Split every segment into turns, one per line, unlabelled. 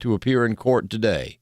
to appear in court today.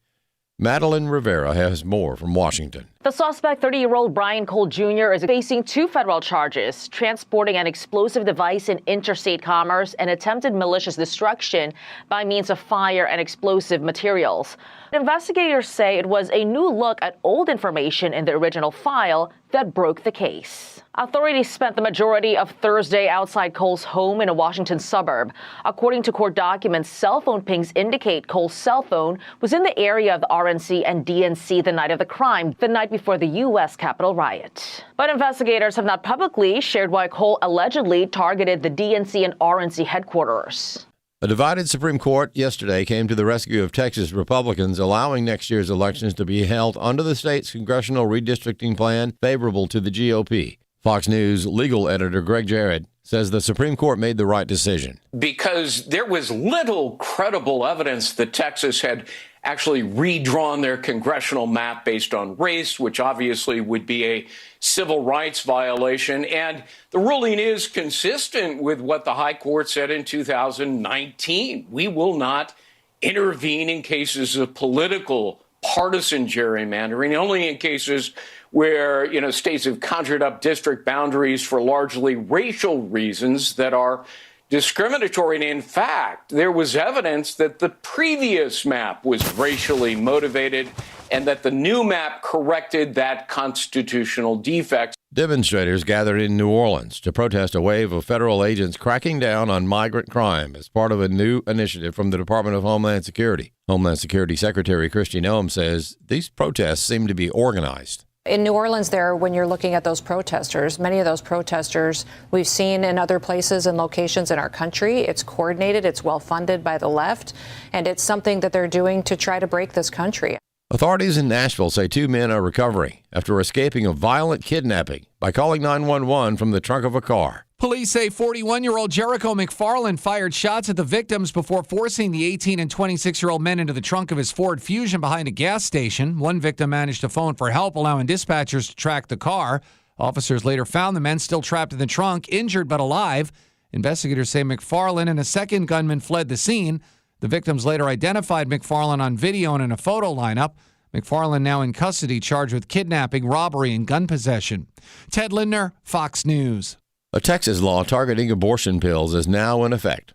Madeline Rivera has more from Washington.
The suspect, 30-year-old Brian Cole Jr., is facing 2 federal charges: transporting an explosive device in interstate commerce and attempted malicious destruction by means of fire and explosive materials. Investigators say it was a new look at old information in the original file that broke the case. Authorities spent the majority of Thursday outside Cole's home in a Washington suburb. According to court documents, cell phone pings indicate Cole's cell phone was in the area of the RNC and DNC the night of the crime, the night before the U.S. Capitol riot. But investigators have not publicly shared why Cole allegedly targeted the DNC and RNC headquarters.
A divided Supreme Court yesterday came to the rescue of Texas Republicans, allowing next year's elections to be held under the state's congressional redistricting plan favorable to the GOP. Fox News legal editor Greg Jarrett says the Supreme Court made the right decision.
Because there was little credible evidence that Texas had actually redrawn their congressional map based on race, which obviously would be a civil rights violation. And the ruling is consistent with what the High Court said in 2019. We will not intervene in cases of political partisan gerrymandering, only in cases where, states have conjured up district boundaries for largely racial reasons that are discriminatory. And in fact, there was evidence that the previous map was racially motivated and that the new map corrected that constitutional defect.
Demonstrators gathered in New Orleans to protest a wave of federal agents cracking down on migrant crime as part of a new initiative from the Department of Homeland Security. Homeland Security Secretary Kristi Noem says these protests seem to be organized.
In New Orleans there, when you're looking at those protesters, many of those protesters we've seen in other places and locations in our country. It's coordinated, it's well funded by the left, and it's something that they're doing to try to break this country.
Authorities in Nashville say 2 men are recovering after escaping a violent kidnapping by calling 911 from the trunk of a car.
Police say 41-year-old Jericho McFarland fired shots at the victims before forcing the 18 and 26-year-old men into the trunk of his Ford Fusion behind a gas station. One victim managed to phone for help, allowing dispatchers to track the car. Officers later found the men still trapped in the trunk, injured but alive. Investigators say McFarland and a second gunman fled the scene. The victims later identified McFarland on video and in a photo lineup. McFarland now in custody, charged with kidnapping, robbery, and gun possession. Ted Lindner, Fox News.
A Texas law targeting abortion pills is now in effect.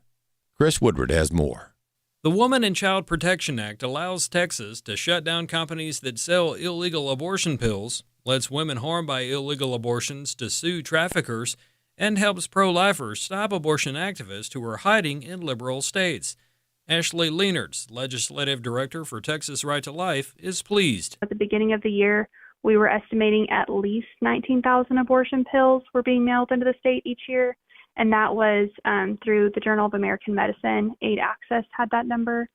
Chris Woodward has more.
The Woman and Child Protection Act allows Texas to shut down companies that sell illegal abortion pills, lets women harmed by illegal abortions to sue traffickers, and helps pro-lifers stop abortion activists who are hiding in liberal states. Ashley Leonards, legislative director for Texas Right to Life, is pleased.
At the beginning of the year, we were estimating at least 19,000 abortion pills were being mailed into the state each year, and that was through the Journal of American Medicine. Aid Access had that number.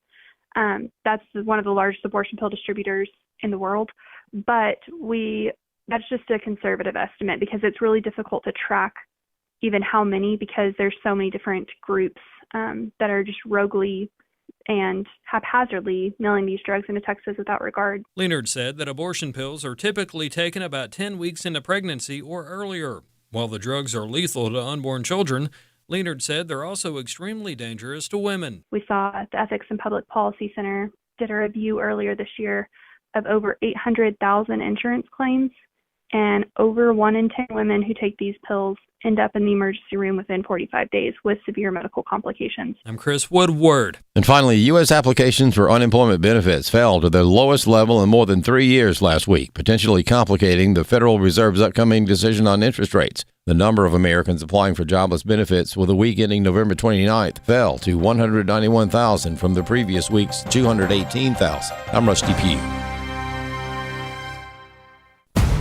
That's one of the largest abortion pill distributors in the world, but that's just a conservative estimate because it's really difficult to track even how many, because there's so many different groups that are just roguely and haphazardly mailing these drugs into Texas without regard.
Leonard said that abortion pills are typically taken about 10 weeks into pregnancy or earlier. While the drugs are lethal to unborn children, Leonard said they're also extremely dangerous to women.
We saw the Ethics and Public Policy Center did a review earlier this year of over 800,000 insurance claims, and over 1 in 10 women who take these pills end up in the emergency room within 45 days with severe medical complications.
I'm Chris Woodward.
And finally, U.S. applications for unemployment benefits fell to their lowest level in more than 3 years last week, potentially complicating the Federal Reserve's upcoming decision on interest rates. The number of Americans applying for jobless benefits with the week ending November 29th fell to 191,000 from the previous week's 218,000. I'm Rusty Pugh.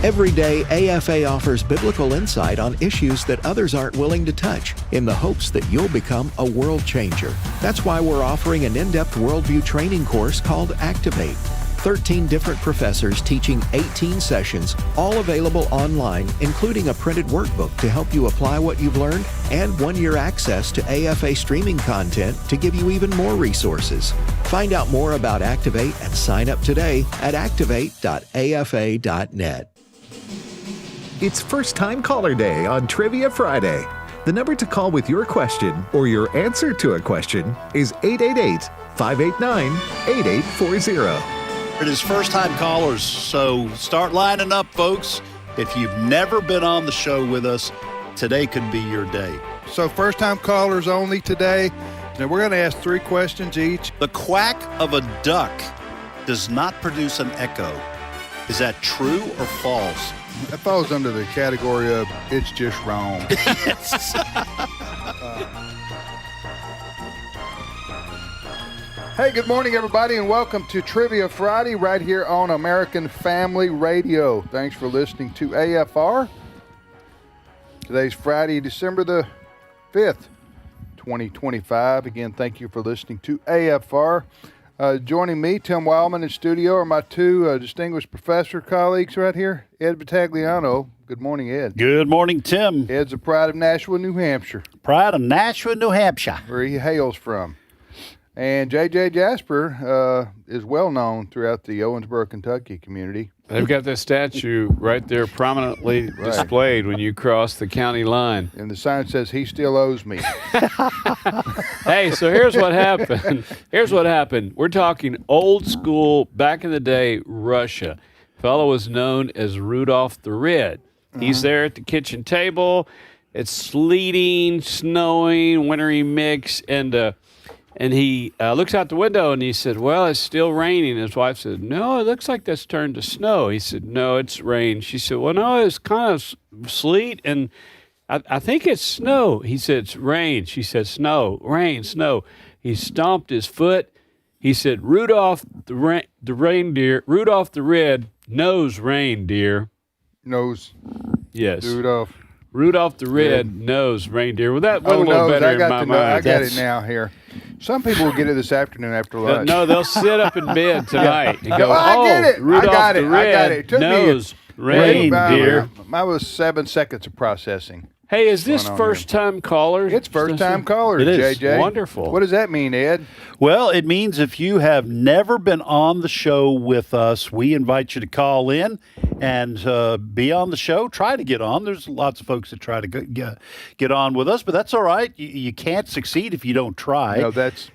Every day, AFA offers biblical insight on issues that others aren't willing to touch in the hopes that you'll become a world changer. That's why we're offering an in-depth worldview training course called Activate. 13 different professors teaching 18 sessions, all available online, including a printed workbook to help you apply what you've learned and 1-year access to AFA streaming content to give you even more resources. Find out more about Activate and sign up today at activate.afa.net.
It's First Time Caller Day on Trivia Friday. The number to call with your question or your answer to a question is 589-8840.
It is first-time callers, so start lining up, folks. If you've never been on the show with us, today could be your day.
So first-time callers only today. Now we're going to ask 3 questions each.
The quack of a duck does not produce an echo. Is that true or false?
That falls under the category of it's just wrong. Hey, good morning, everybody, and welcome to Trivia Friday right here on American Family Radio. Thanks for listening to AFR. Today's Friday, December the 5th, 2025. Again, thank you for listening to AFR. Joining me, Tim Wildmon in studio, are my 2 distinguished professor colleagues right here, Ed Battagliano. Good morning, Ed.
Good morning, Tim.
Ed's a pride of Nashua, New Hampshire.
Pride of Nashua, New Hampshire.
Where he hails from. And J.J. Jasper is well known throughout the Owensboro, Kentucky community.
They've got that statue right there prominently displayed when you cross the county line.
And the sign says, he still owes me.
Hey, so here's what happened. We're talking old school, back in the day, Russia. Fellow was known as Rudolph the Red. He's there at the kitchen table. It's sleeting, snowing, wintry mix, and he looks out the window and he said, well, it's still raining. His wife said, no, it looks like that's turned to snow. He said, no, it's rain. She said, well, no, it's kind of sleet and I think it's snow. He said, it's rain. She said, snow, rain, snow. He stomped his foot. He said, Rudolph the reindeer, Rudolph the Red knows reindeer.
Knows.
Yes.
Rudolph
the Red knows reindeer. Well, that went a little better in my mind.
I got it now here. Some people will get it this afternoon after lunch.
No, they'll sit up in bed tonight and go,
I get it.
Rudolph
I got it.
the Red
I got it. It took
knows reindeer.
Mine was 7 seconds of processing.
Hey, is this first-time callers?
It's first-time callers,
it is.
JJ.
Wonderful.
What does that mean, Ed?
Well, it means if you have never been on the show with us, we invite you to call in and be on the show. Try to get on. There's lots of folks that try to get on with us, but that's all right. You can't succeed if you don't try.
No, that's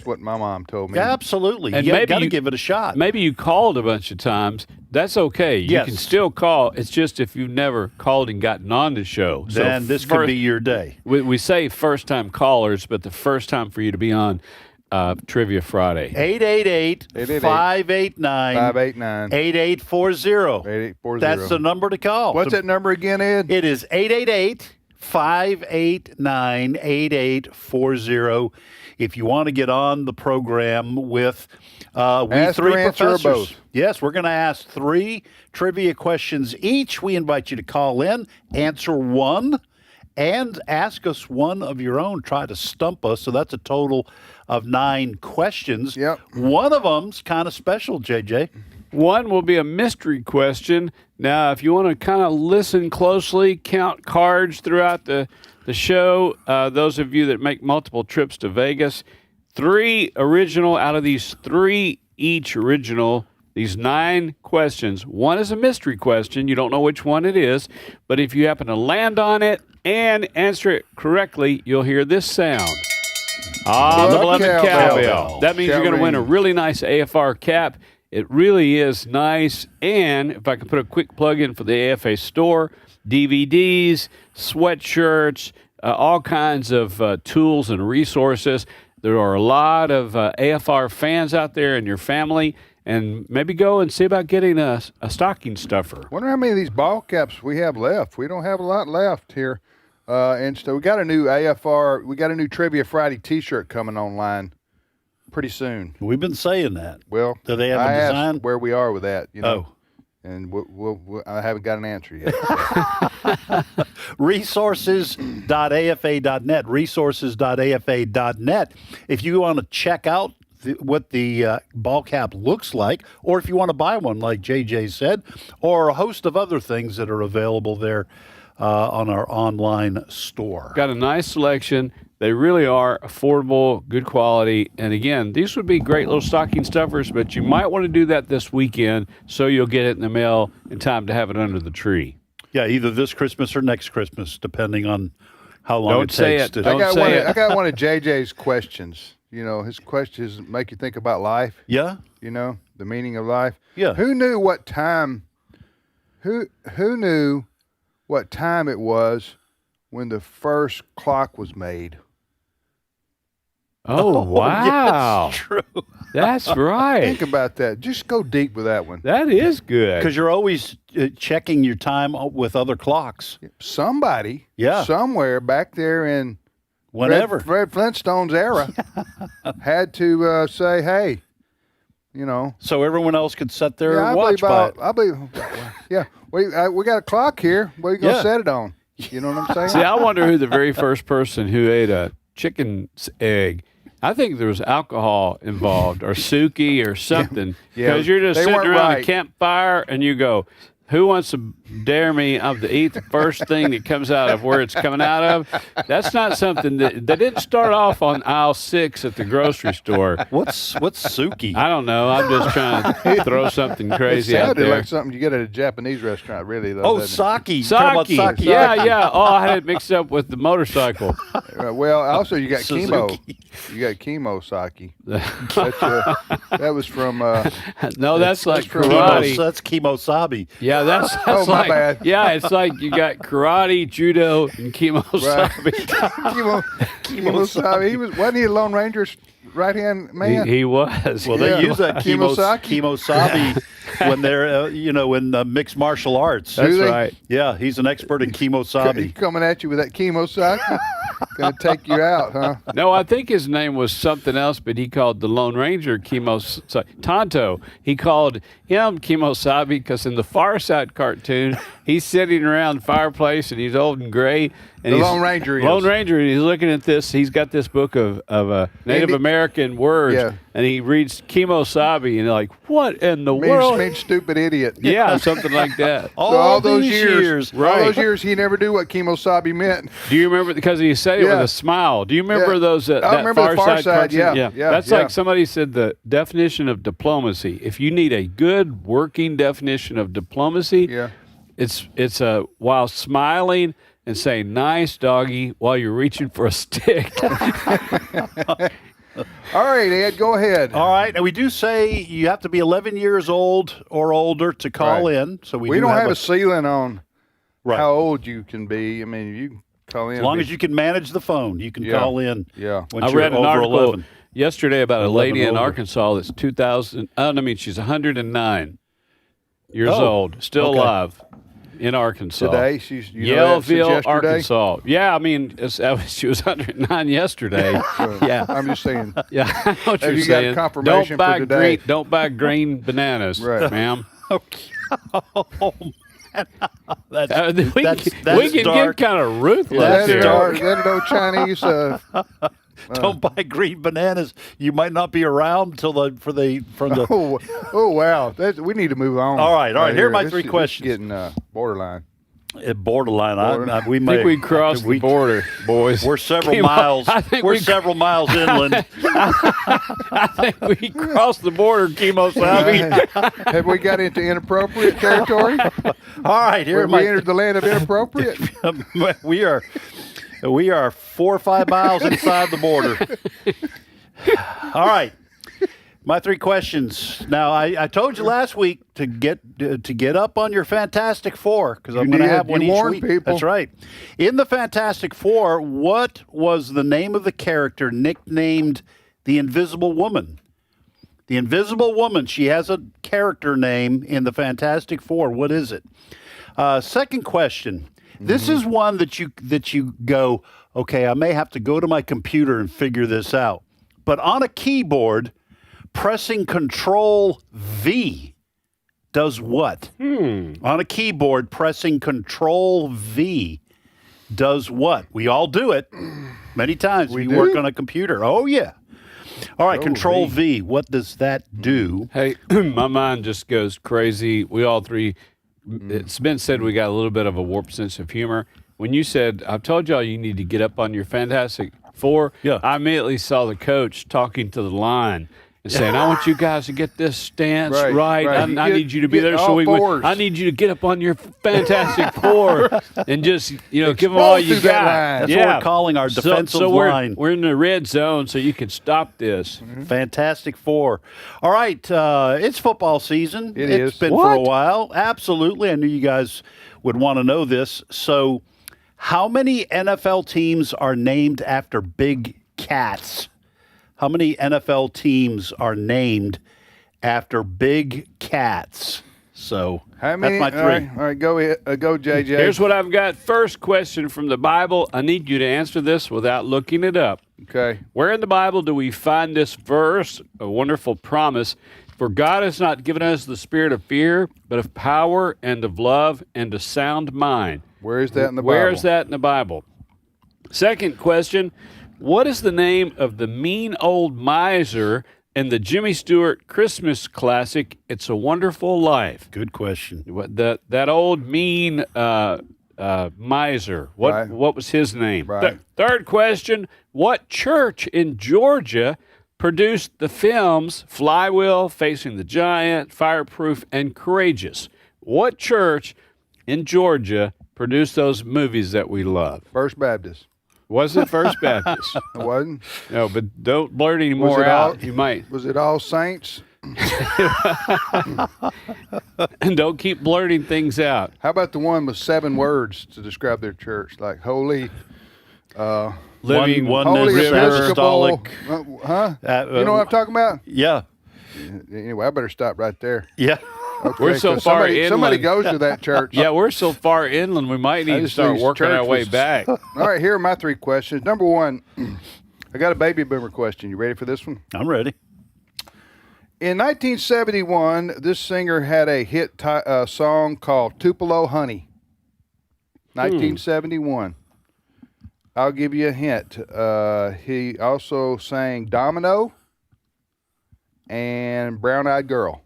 what my mom told me.
Yeah, absolutely.
And
you
maybe
got to give it a shot.
Maybe you called a bunch of times. That's okay. You can still call. It's just if you've never called and gotten on the show.
Then this could be your day.
We say first-time callers, but the first time for you to be on Trivia Friday.
888-589-8840.
8840.
That's the number to call.
What's that number again, Ed?
It is 888-589-8840. If you want to get on the program with we 3 professors.
Both.
Yes, we're going to ask 3 trivia questions each. We invite you to call in, answer 1, and ask us one of your own. Try to stump us. So that's a total of 9 questions.
Yep.
One of them's kind of special, JJ.
One will be a mystery question. Now, if you want to kind of listen closely, count cards throughout the show, those of you that make multiple trips to Vegas, 3 original out of these 3 each original, these 9 questions. One is a mystery question. You don't know which one it is, but if you happen to land on it and answer it correctly, you'll hear this sound. The beloved cowbell. That means you're going to win a really nice AFR cap. It really is nice. And if I can put a quick plug in for the AFA store, DVDs, sweatshirts, all kinds of tools and resources. There are a lot of AFR fans out there in your family, and maybe go and see about getting a stocking stuffer.
Wonder how many of these ball caps we have left. We don't have a lot left here. And so we got a new AFR, we got a new Trivia Friday T-shirt coming online pretty soon.
We've been saying that.
Well,
do they have a design?
Asked where we are with that, you know. And I haven't got an answer yet.
Resources.afa.net. Resources.afa.net. If you want to check out what the ball cap looks like, or if you want to buy one, like JJ said, or a host of other things that are available there on our online store.
Got a nice selection. They really are affordable, good quality. And again, these would be great little stocking stuffers, but you might want to do that this weekend so you'll get it in the mail in time to have it under the tree.
Yeah, either this Christmas or next Christmas, depending on how long it takes.
Don't say it.
I got one of JJ's questions. his questions make you think about life.
Yeah.
The meaning of life.
Yeah.
Who knew what time? Who knew what time it was when the first clock was made?
Oh, wow.
That's true.
That's right.
Think about that. Just go deep with that one.
That is good.
Because you're always checking your time with other clocks.
Somebody,
Yeah.
somewhere back there in
Whenever.
Fred Flintstone's era had to say, hey,
So everyone else could sit there
yeah,
and watch by it.
I believe, yeah, we got a clock here. What are you going to
Yeah.
set it on? You know what I'm saying?
See, I wonder who the very first person who ate a chicken's egg. I think there was alcohol involved or Suki or something.
Yeah,
Because you're just
they
sitting
weren't
around
right.
a campfire and you go, who wants to dare me to eat the first thing that comes out of where it's coming out of? That's not something that they didn't start off on aisle 6 at the grocery store.
What's Suki?
I don't know. I'm just trying to throw something
It
crazy out
sounded
there.
like something you get at a Japanese restaurant, really. Though,
Oh,
doesn't it?
sake. Talking about
Sake.
sake.
Yeah. Oh, I had it mixed up with the motorcycle.
Well, also you got chemo.
Suzuki.
You got chemo sake. That was from.
No, that's like
from-
karate.
That's kemosabe.
Yeah, that's
Oh, my
like
bad.
yeah, it's like you got karate, judo, and kemosabe.
Chemo sake. Wasn't he a Lone Ranger's right hand man?
He was.
Well,
Yeah.
they use that
Kemosaki?
kemosabe when they're, in mixed martial arts.
That's
Do they?
right.
Yeah, he's an expert in
He
kemosabe.
coming at you with that chemo sake. Gonna take you out, huh?
No, I think his name was something else, but he called the Lone Ranger Tonto. He called him Kemosabe because in the Far Side cartoon, he's sitting around the fireplace and he's old and gray. And
The
he's,
Lone Ranger is.
Lone Ranger, and he's looking at this. He's got this book of Native
Indi-
American words,
Yeah.
and he reads Kemosabe, and you're like, what in the
Mean,
world?
mean stupid idiot.
Yeah, something like that.
So all those
these
years,
Right.
all those years, he never knew what kemosabe meant.
Do you remember? Because he said it with
Yeah.
a smile. Do you remember
Yeah.
those?
I
That
remember the Far Side,
cartoon?
yeah,
That's
yeah.
like somebody said the definition of diplomacy. If you need a good working definition of diplomacy,
Yeah.
it's while smiling and saying "nice doggy" while you're reaching for a stick.
All right, Ed, go ahead.
All right, and we do say you have to be 11 years old or older to call
Right.
in. So we
We
do
don't have a ceiling on
right.
how old you can be. I mean, you can call in.
As long as you can manage the phone, you can
Yeah.
call in.
Yeah.
When
I
you're
read an
over
article
11.
yesterday about a
11
lady in
older.
Arkansas that's 2,000. She's 109 years
Oh,
old, still
okay.
alive in Arkansas.
Today, she's you know that since
Yellville,
yesterday?
Arkansas. Yeah, I mean, she was 109 yesterday. Yeah,
I'm just saying.
yeah. I know what
Have
you're
you got
saying.
confirmation
don't buy
for today?
Don't buy green bananas,
Right.
ma'am.
Oh, man. That's,
We
that's
can
dark.
get kind of ruthless
That's
That
here.
dark.
that old Chinese.
Don't buy green bananas. You might not be around till from the.
Oh wow! We need to move on.
All right. Here are my
This
three
is- this is
questions.
Getting borderline.
Borderline. We
I
may
think we crossed the border, boys.
We're several
Came on-
miles.
I think
We're
we-
several miles inland.
I think we crossed the border, Kemosabe.
Have we got into inappropriate territory?
All right. Here are
Have
my.
we entered the land of inappropriate?
we are 4 or 5 miles inside the border. All right. My three questions. Now, I told you last week to get up on your Fantastic Four because I'm going to
did.
have one
You
each
warned
week.
people.
That's right. In the Fantastic Four, what was the name of the character nicknamed the Invisible Woman? The Invisible Woman. She has a character name in the Fantastic Four. What is it? Second question. This is one that you go, okay, I may have to go to my computer and figure this out. But on a keyboard, pressing Control V does what? On a keyboard, pressing Control V does what? We all do it many times. We work on a computer. Oh, yeah. All right, Control V. What does that do?
Hey, my mind just goes crazy. We all three, it's been said we got a little bit of a warped sense of humor. When you said, I've told y'all you need to get up on your Fantastic Four,
Yeah.
I immediately saw the coach talking to the line. and saying, I want you guys to get this stance right.
Right.
I need you to be there. So I need you to get up on your Fantastic Four and just, give them all you got.
That's what we're calling our defensive line.
We're in the red zone, so you can stop this.
Mm-hmm. Fantastic Four. All right. It's football season.
It's
been for a while. Absolutely. I knew you guys would want to know this. So how many NFL teams are named after big cats? How many NFL teams are named after big cats? So
how many?
That's my three.
All right, go ahead. Go, JJ.
Here's what I've got. First question from the Bible. I need you to answer this without looking it up.
Okay.
Where in the Bible do we find this verse? A wonderful promise. For God has not given us the spirit of fear, but of power and of love and a sound mind.
Where is that in the Bible?
Where is that in the Bible? Second question. What is the name of the mean old miser in the Jimmy Stewart Christmas classic, It's a Wonderful Life?
Good question.
That old mean miser. What was his name?
Right.
Third question. What church in Georgia produced the films Flywheel, Facing the Giant, Fireproof, and Courageous? What church in Georgia produced those movies that we love?
First Baptist.
Was it First Baptist?
It wasn't?
No, but don't blurt any more out. You might.
Was it All Saints?
And don't keep blurting things out.
How about the one with 7 words to describe their church, like holy,
Living
holy Episcopal, huh? You know what I'm talking about?
Yeah.
Anyway, I better stop right there.
Yeah.
Okay,
we're so far inland.
Somebody goes to that church.
Yeah, we're so far inland, we might need to start working our way back.
All right, here are my 3 questions. Number 1, I got a baby boomer question. You ready for this one?
I'm ready.
In 1971, this singer had a hit song called Tupelo Honey. 1971. I'll give you a hint. He also sang Domino and Brown Eyed Girl.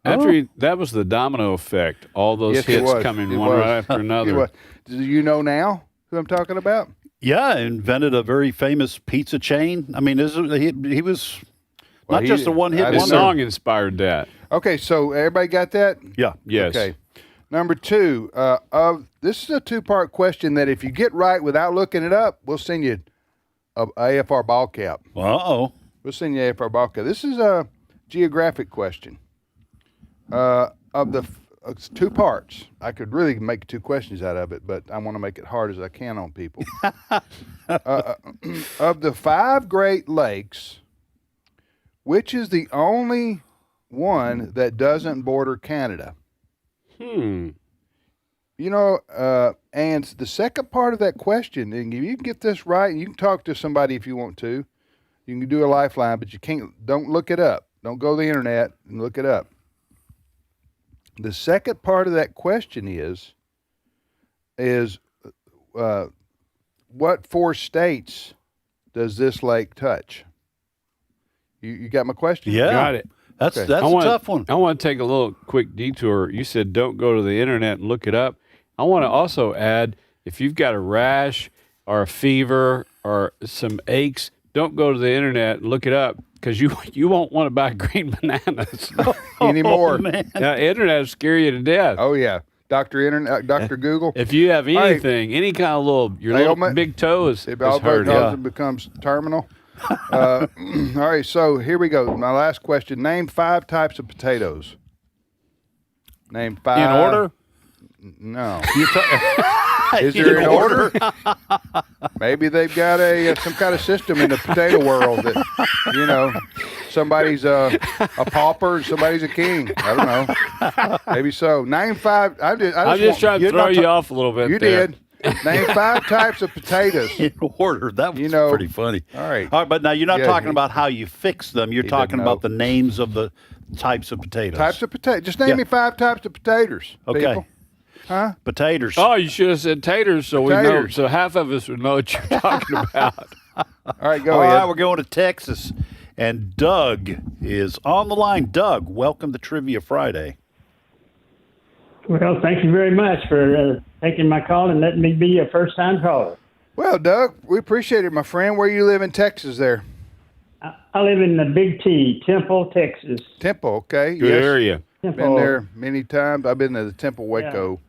That was the domino effect. All those hits coming one right after another.
Do you know now who I'm talking about?
Yeah, invented a very famous pizza chain. I mean, he was not just a one-hit wonder.
The song inspired that.
Okay, so everybody got that?
Yeah.
Yes.
Okay. Number 2, this is a 2-part question that if you get right without looking it up, we'll send you a AFR ball cap.
Uh-oh.
We'll send you an AFR ball cap. This is a geographic question. It's 2 parts. I could really make 2 questions out of it, but I want to make it hard as I can on people. Of the 5 Great Lakes, which is the only one that doesn't border Canada? You know, and the second part of that question, and if you can get this right, and you can talk to somebody if you want to. You can do a lifeline, but you don't look it up. Don't go to the internet and look it up. The second part of that question is what 4 states does this lake touch? You got my question?
Yeah.
Got it.
That's a tough one.
I want to take a little quick detour. You said don't go to the internet and look it up. I want to also add, if you've got a rash or a fever or some aches, don't go to the internet and look it up, because you won't want to buy green bananas
anymore.
Now, internet will scare you to death.
Oh yeah, Dr. Google.
If you have anything, any kind of little big toe is hurt.
It becomes terminal. All right, so here we go. My last question: name 5 types of potatoes. Name 5
in order.
No. Is there an order? Maybe they've got some kind of system in the potato world that, somebody's a pauper and somebody's a king. I don't know. Maybe so. Name 5. I'm
just trying to throw you off a little bit.
You did. Name 5 types of potatoes.
In order. That was pretty funny.
All right.
But now you're not talking about how you fix them. You're talking about the names of the types of potatoes.
Types of potatoes. Just name me 5 types of potatoes.
Okay.
People. Huh?
Potatoes.
Oh, you should have said taters, so we know. So half of us would know what you're talking about.
All right, go
All
ahead.
right, we're going to Texas, and Doug is on the line. Doug, welcome to Trivia Friday.
Well, thank you very much for taking my call and letting me be a first-time caller.
Well, Doug, we appreciate it, my friend. Where you live in Texas there?
I live in the Big T, Temple, Texas.
Temple, okay.
Good area.
Temple.
Been there many times. I've been to the Temple, Waco,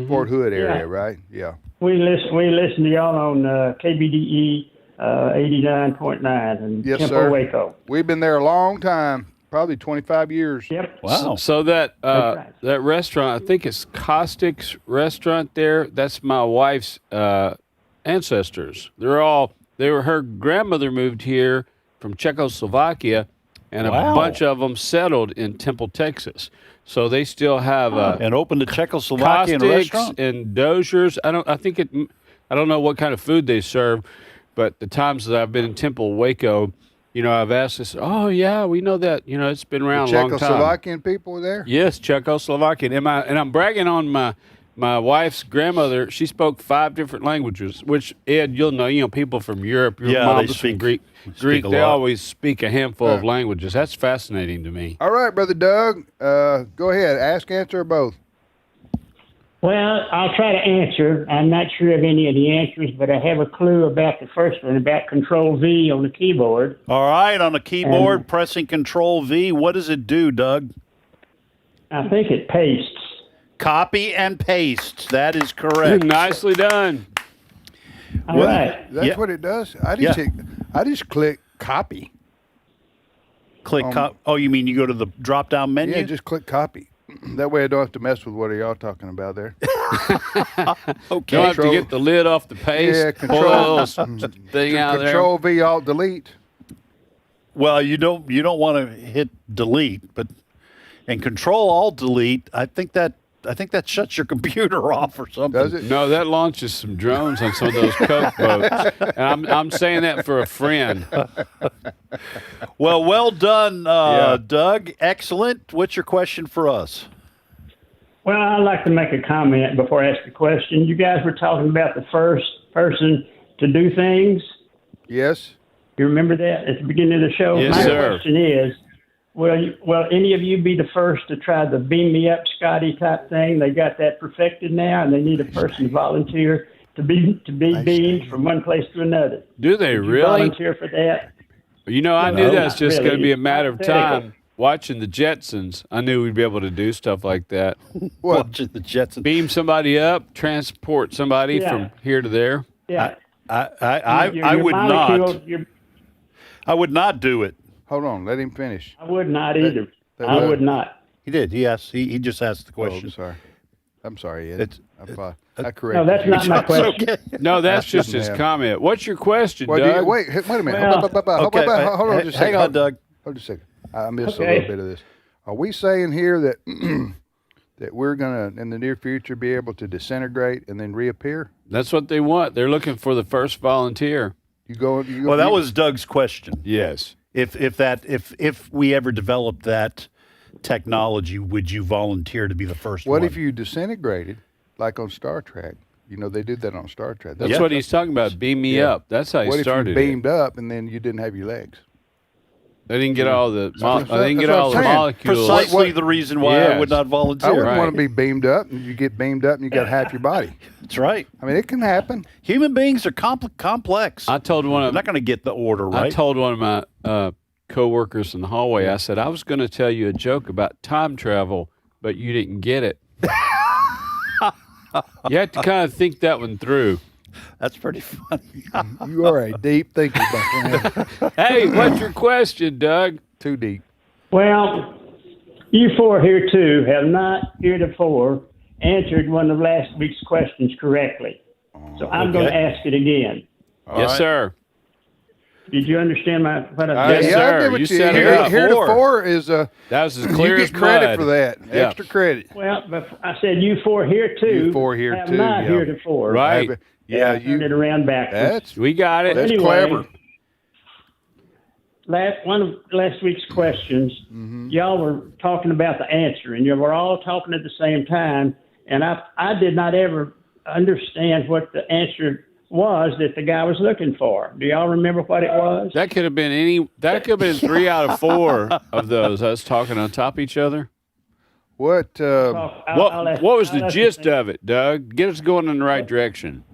Fort Hood area, right? Yeah.
We listen to y'all on KBDE 89.9 and
Yes,
Temple,
sir.
Waco.
We've been there a long time, probably 25 years.
Yep.
Wow.
So that
right.
that restaurant, I think it's Caustic's restaurant there. That's my wife's ancestors. Her grandmother moved here from Czechoslovakia, and
Wow.
a bunch of them settled in Temple, Texas. So they still have
And opened a Czechoslovakian
Caustic's
restaurant?
and Dozier's. I don't know what kind of food they serve, but the times that I've been in Temple, Waco, I've asked this. Oh yeah, we know that. It's been around a long time.
Czechoslovakian people were there?
Yes, Czechoslovakian. And I'm bragging on my wife's grandmother. She spoke 5 different languages, which, Ed, you'll know. People from Europe, your
Yeah,
mom's
they speak-
from Greek.
speak a
They
lot.
always speak a handful of languages. That's fascinating to me.
All right, Brother Doug. Go ahead. Ask, answer, or both.
Well, I'll try to answer. I'm not sure of any of the answers, but I have a clue about the first one, about Control V on the keyboard.
All right, on the keyboard, pressing Control V. What does it do, Doug?
I think it pastes.
Copy and paste. That is correct.
Nicely done.
All right.
That's what it does. I just click copy.
Click oh, you mean you go to the drop-down menu?
Yeah, just click copy. That way I don't have to mess with what are y'all talking about there.
Okay.
Don't have to get the lid off the paste.
Yeah,
pull a little thing out there.
Control V, Alt, Delete.
Well, you don't want to hit delete, and Control Alt Delete. I think that shuts your computer off or something.
Does it?
No, that launches some drones on some of those Coke boats. And I'm saying that for a friend.
Well done, Doug. Excellent. What's your question for us?
Well, I'd like to make a comment before I ask the question. You guys were talking about the first person to do things.
Yes.
You remember that at the beginning of the show?
Yes,
My
sir.
question is, will any of you be the first to try the beam me up, Scotty type thing? They got that perfected now, and they need a person to volunteer to be beamed from one place to another.
Do they
Did you
really?
volunteer for that?
I knew that's
not
just
really.
going to be a matter of
It's hypothetical.
time. Watching the Jetsons, I knew we'd be able to do stuff like that.
Watching the Jetsons.
Beam somebody up, transport somebody
Yeah.
from here to there.
Yeah.
I
Your
would
molecule-
not.
your-
I would not do it.
Hold on. Let him finish.
I would not either.
that
I
would-
would not.
He did. Yes. He just asked the
Oh,
question.
I'm sorry, Ed.
It's-
I correct
No, that's
you.
not my question.
No, that's just
just
his
mad.
comment. What's your question,
Well,
Doug?
wait a minute.
Well,
Okay,
Hold on just a
hang
second.
on, Doug.
Hold just a second. I missed
Okay.
a little bit of this. Are we saying here that that we're going to, in the near future, be able to disintegrate and then reappear?
That's what they want. They're looking for the first volunteer.
Well, that was Doug's question.
Yes.
If we ever developed that technology, would you volunteer to be the first
What
one?
if you disintegrated, like on Star Trek? They did that on Star Trek.
That's what he's talking about. Beam me
Yeah.
up. That's how he
What
started
if you
it.
beamed up and then you didn't have your legs?
They didn't get all the.
what
They didn't get
I'm
all the
saying.
molecules.
Precisely the reason why I would
Yes.
not volunteer.
I wouldn't
Right.
want to be beamed up, and you get beamed up, and you got half your body.
That's right.
I mean, it can happen.
Human beings are complex.
I told one
I'm
of
not going to get the order right.
I told one of my coworkers in the hallway. I said I was going to tell you a joke about time travel, but you didn't get it. You have to kind of think that one through.
That's pretty funny.
You are a deep thinker, my friend.
Hey, what's your question, Doug?
Too deep.
Well, you four here too have not heretofore answered one of last week's questions correctly. So I'm going to ask it again.
Yes, sir.
Did you understand what I
Yes,
said?
sir.
I get what
You set it
here,
up.
Heretofore is
That was as
you
clear as
get credit
mud.
for that.
Yeah.
Extra credit.
Well, but I said you four here too
You four here
have
too,
not
yeah.
heretofore.
Right.
Yeah,
I turned it around backwards.
We got it.
That's
Anyway,
clever.
One of last week's questions, y'all were talking about the answer, and you were all talking at the same time, and I did not ever understand what the answer was that the guy was looking for. Do y'all remember what it was?
That could have been any. That could have been 3 out of 4 of those. Us talking on top of each other.
What?
What was the gist of it, Doug? Get us going in the right direction.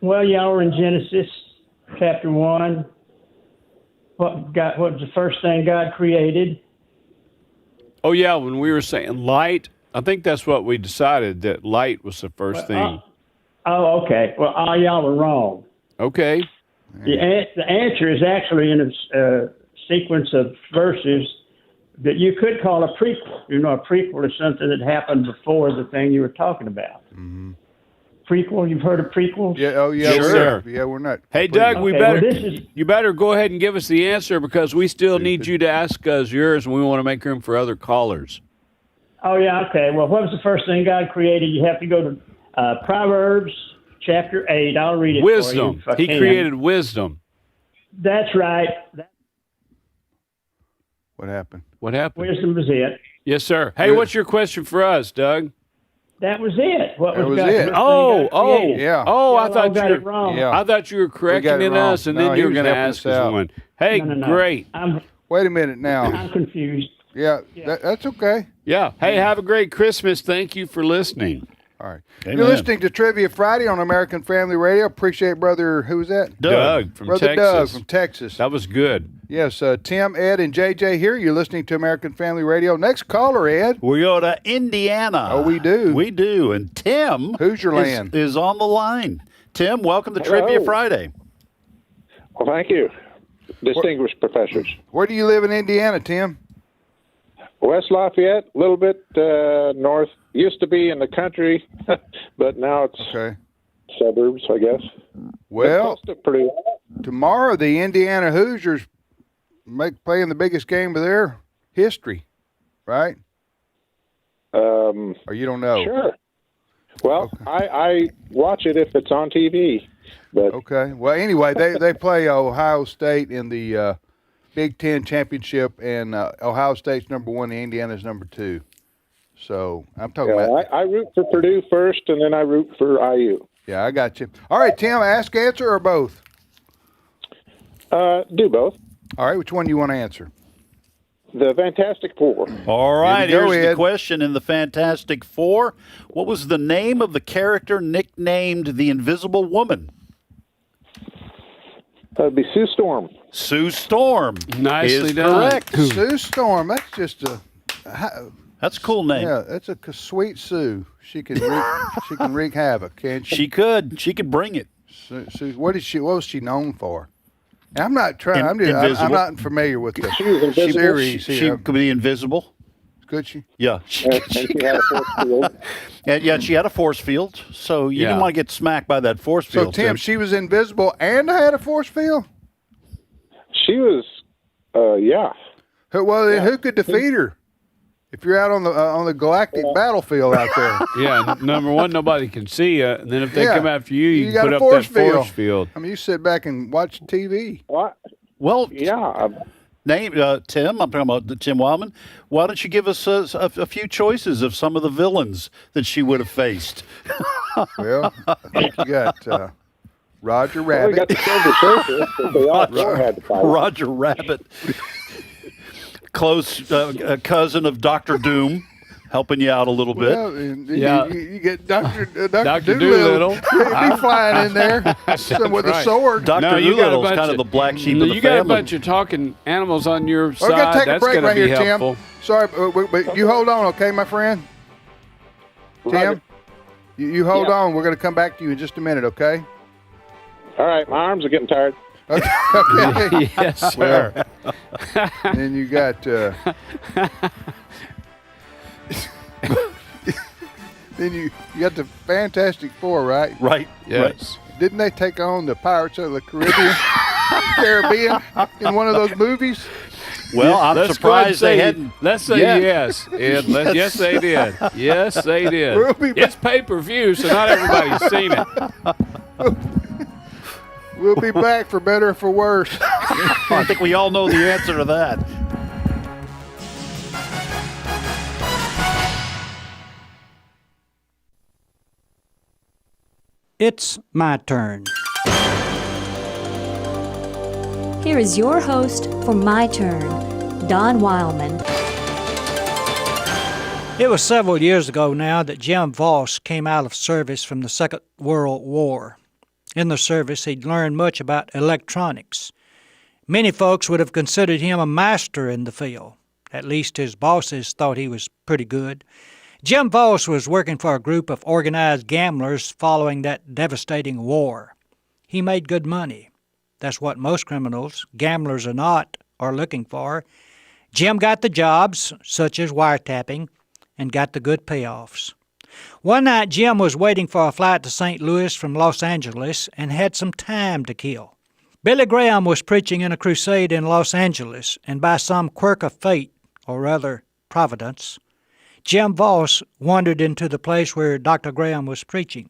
Well, y'all were in Genesis chapter 1, what was the first thing God created?
Oh, yeah, when we were saying light, I think that's what we decided, that light was the first thing.
Oh, okay. Well, all y'all were wrong.
Okay.
The answer is actually in a sequence of verses that you could call a prequel. You know, a prequel is something that happened before the thing you were talking about.
Mm-hmm.
Prequel, you've heard of prequels?
Yeah. Oh, yeah.
Sure.
Yeah, we're not.
Hey, Doug,
Okay,
you better go ahead and give us the answer because we still need you to ask us yours, and we want to make room for other callers.
Oh, yeah, okay. Well, what was the first thing God created? You have to go to Proverbs chapter 8. I'll read it
Wisdom.
for you.
He created wisdom.
That's right.
What happened?
What happened?
Wisdom was it.
Yes, sir. Hey, what's your question for us, Doug?
That was it. What
That was
God,
it. Yeah.
Oh, I
Y'all
thought
got
you
it wrong.
Yeah.
I thought you were correcting
wrong.
us, and
No,
then
he
you were
was
going to
helping
ask
us
us
out.
one. Hey,
No.
great.
Wait a minute now.
I'm confused.
Yeah, that's okay.
Yeah. Hey, have a great Christmas. Thank you for listening.
All right.
Amen.
You're listening to Trivia Friday on American Family Radio. Appreciate brother, who was that?
Doug from
Brother
Texas.
Doug from Texas.
That was good.
Yes, Tim, Ed, and JJ here. You're listening to American Family Radio. Next caller, Ed.
We go to Indiana.
Oh, we do.
We do. And Tim
Hoosier Land
is on the line. Tim, welcome to Trivia Friday.
Well, thank you, distinguished professors.
Where do you live in Indiana, Tim?
West Lafayette, a little bit north. Used to be in the country, but now it's suburbs, I guess.
Well,
pretty.
Tomorrow the Indiana Hoosiers playing the biggest game of their history, right? Or you don't know?
Sure. Well, I watch it if it's on TV. But
okay. Well, anyway, they play Ohio State in the Big Ten championship, and Ohio State's number 1, and Indiana's number 2. So I'm talking about.
I root for Purdue first, and then I root for IU.
Yeah, I got you. All right, Tim, ask, answer, or both?
Do both.
All right, which one do you want to answer?
The Fantastic Four.
All right,
Here we go,
here's the
Ed.
question in the Fantastic Four. What was the name of the character nicknamed the Invisible Woman?
That'd be Sue Storm.
Sue Storm.
Nicely
is
done.
correct.
Sue Storm. That's just a.
That's a cool name.
Yeah, that's a sweet Sue. She can wreak havoc, can't she?
She could. She could bring it.
Sue, what was she known for? And I'm not trying. I'm
Invisible.
not familiar with the
She
series.
She could be invisible.
Could she?
Yeah.
And she had a force field.
And yeah, she had a force field, so you didn't want to get smacked by that force
So
field.
Tim, she was invisible and had a force field.
She was, yeah.
Who could defeat her? If you're out on the galactic battlefield out there.
Yeah, number one, nobody can see you, and then if they come after you, you
got
put
a
up
force
that
field.
force field.
I mean, you sit back and watch TV.
What?
Well,
yeah.
Tim, I'm talking about Tim Wildmon. Why don't you give us a few choices of some of the villains that she would have faced?
Well, I think you got Roger
Well,
Rabbit.
we got the Silver Surfer, but they all had to fight.
Roger Rabbit. Close cousin of Dr. Doom, helping you out a little bit.
Well, you get Dr.
Dr.
Doolittle.
Doolittle.
He'd be flying in there with a sword.
Dr.
No, you got a
Doolittle's
bunch
kind of
of-
the black sheep of the
You got a
family.
bunch of talking animals on your
We're
side.
going to take a
That's
break
going
right
to be
here,
helpful.
Tim. Sorry, but you hold on, okay, my friend?
Roger.
Tim, you hold on. We're going to come back to you in just a minute, okay?
All right, my arms are getting tired.
Okay.
Yes, sir.
And you got then you got the Fantastic Four, right?
Right.
Yes.
Didn't they take on the Pirates of the Caribbean in one of those movies?
Well, I'm
Let's go ahead and
surprised they
say-
hadn't.
Let's say
yet.
yes. Ed. Yes, they did. Yes, they did.
We'll be
It's pay-per-view, so not everybody's seen it.
We'll be back for better or for worse.
I think we all know the answer to that.
It's my turn.
Here is your host for My Turn, Don Wildmon.
It was several years ago now that Jim Voss came out of service from the Second World War. In the service, he'd learned much about electronics. Many folks would have considered him a master in the field. At least his bosses thought he was pretty good. Jim Voss was working for a group of organized gamblers following that devastating war. He made good money. That's what most criminals, gamblers or not, are looking for. Jim got the jobs, such as wiretapping, and got the good payoffs. One night, Jim was waiting for a flight to St. Louis from Los Angeles and had some time to kill. Billy Graham was preaching in a crusade in Los Angeles, and by some quirk of fate, or rather providence, Jim Voss wandered into the place where Dr. Graham was preaching.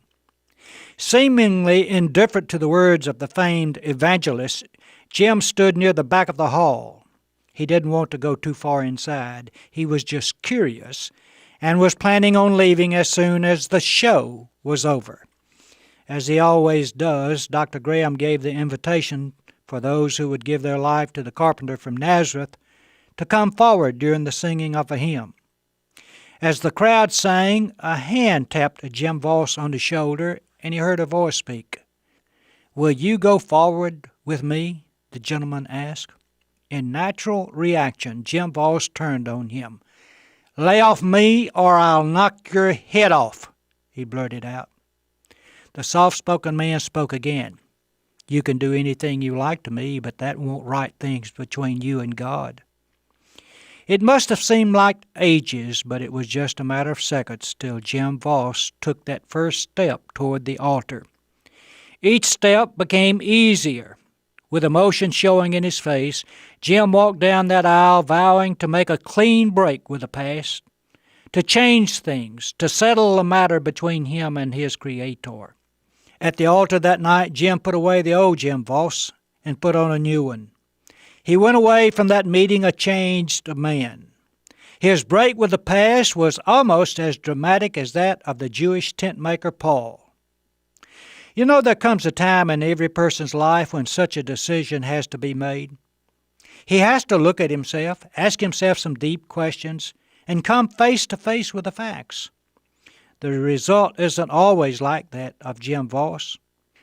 Seemingly indifferent to the words of the famed evangelist, Jim stood near the back of the hall. He didn't want to go too far inside. He was just curious and was planning on leaving as soon as the show was over. As he always does, Dr. Graham gave the invitation for those who would give their life to the carpenter from Nazareth to come forward during the singing of a hymn. As the crowd sang, a hand tapped Jim Voss on the shoulder, and he heard a voice speak. "Will you go forward with me?" the gentleman asked. In natural reaction, Jim Voss turned on him. "Lay off me, or I'll knock your head off," he blurted out. The soft-spoken man spoke again. "You can do anything you like to me, but that won't right things between you and God." It must have seemed like ages, but it was just a matter of seconds till Jim Voss took that first step toward the altar. Each step became easier. With emotion showing in his face, Jim walked down that aisle vowing to make a clean break with the past, to change things, to settle the matter between him and his Creator. At the altar that night, Jim put away the old Jim Voss and put on a new one. He went away from that meeting a changed man. His break with the past was almost as dramatic as that of the Jewish tent maker Paul. You know, there comes a time in every person's life when such a decision has to be made. He has to look at himself, ask himself some deep questions, and come face to face with the facts. The result isn't always like that of Jim Voss.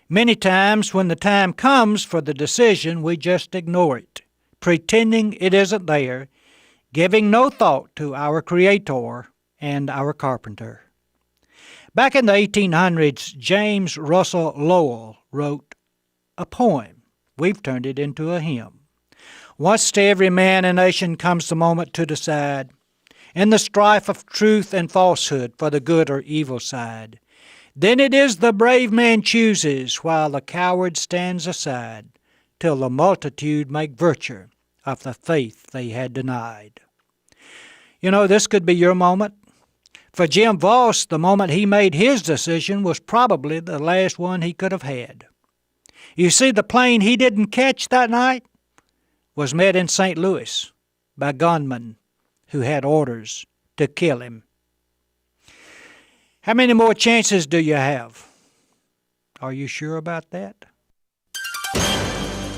Many times when the time comes for the decision, we just ignore it, pretending it isn't there, giving no thought to our Creator and our Carpenter. Back in the 1800s, James Russell Lowell wrote a poem. We've turned it into a hymn. Once to every man and nation comes the moment to decide, in the strife of truth and falsehood for the good or evil side. Then it is the brave man chooses, while the coward stands aside, till the multitude make virtue of the faith they had denied. You know, this could be your moment. For Jim Voss, the moment he made his decision was probably the last one he could have had. You see, the plane he didn't catch that night was met in St. Louis by gunmen who had orders to kill him. How many more chances do you have? Are you sure about that?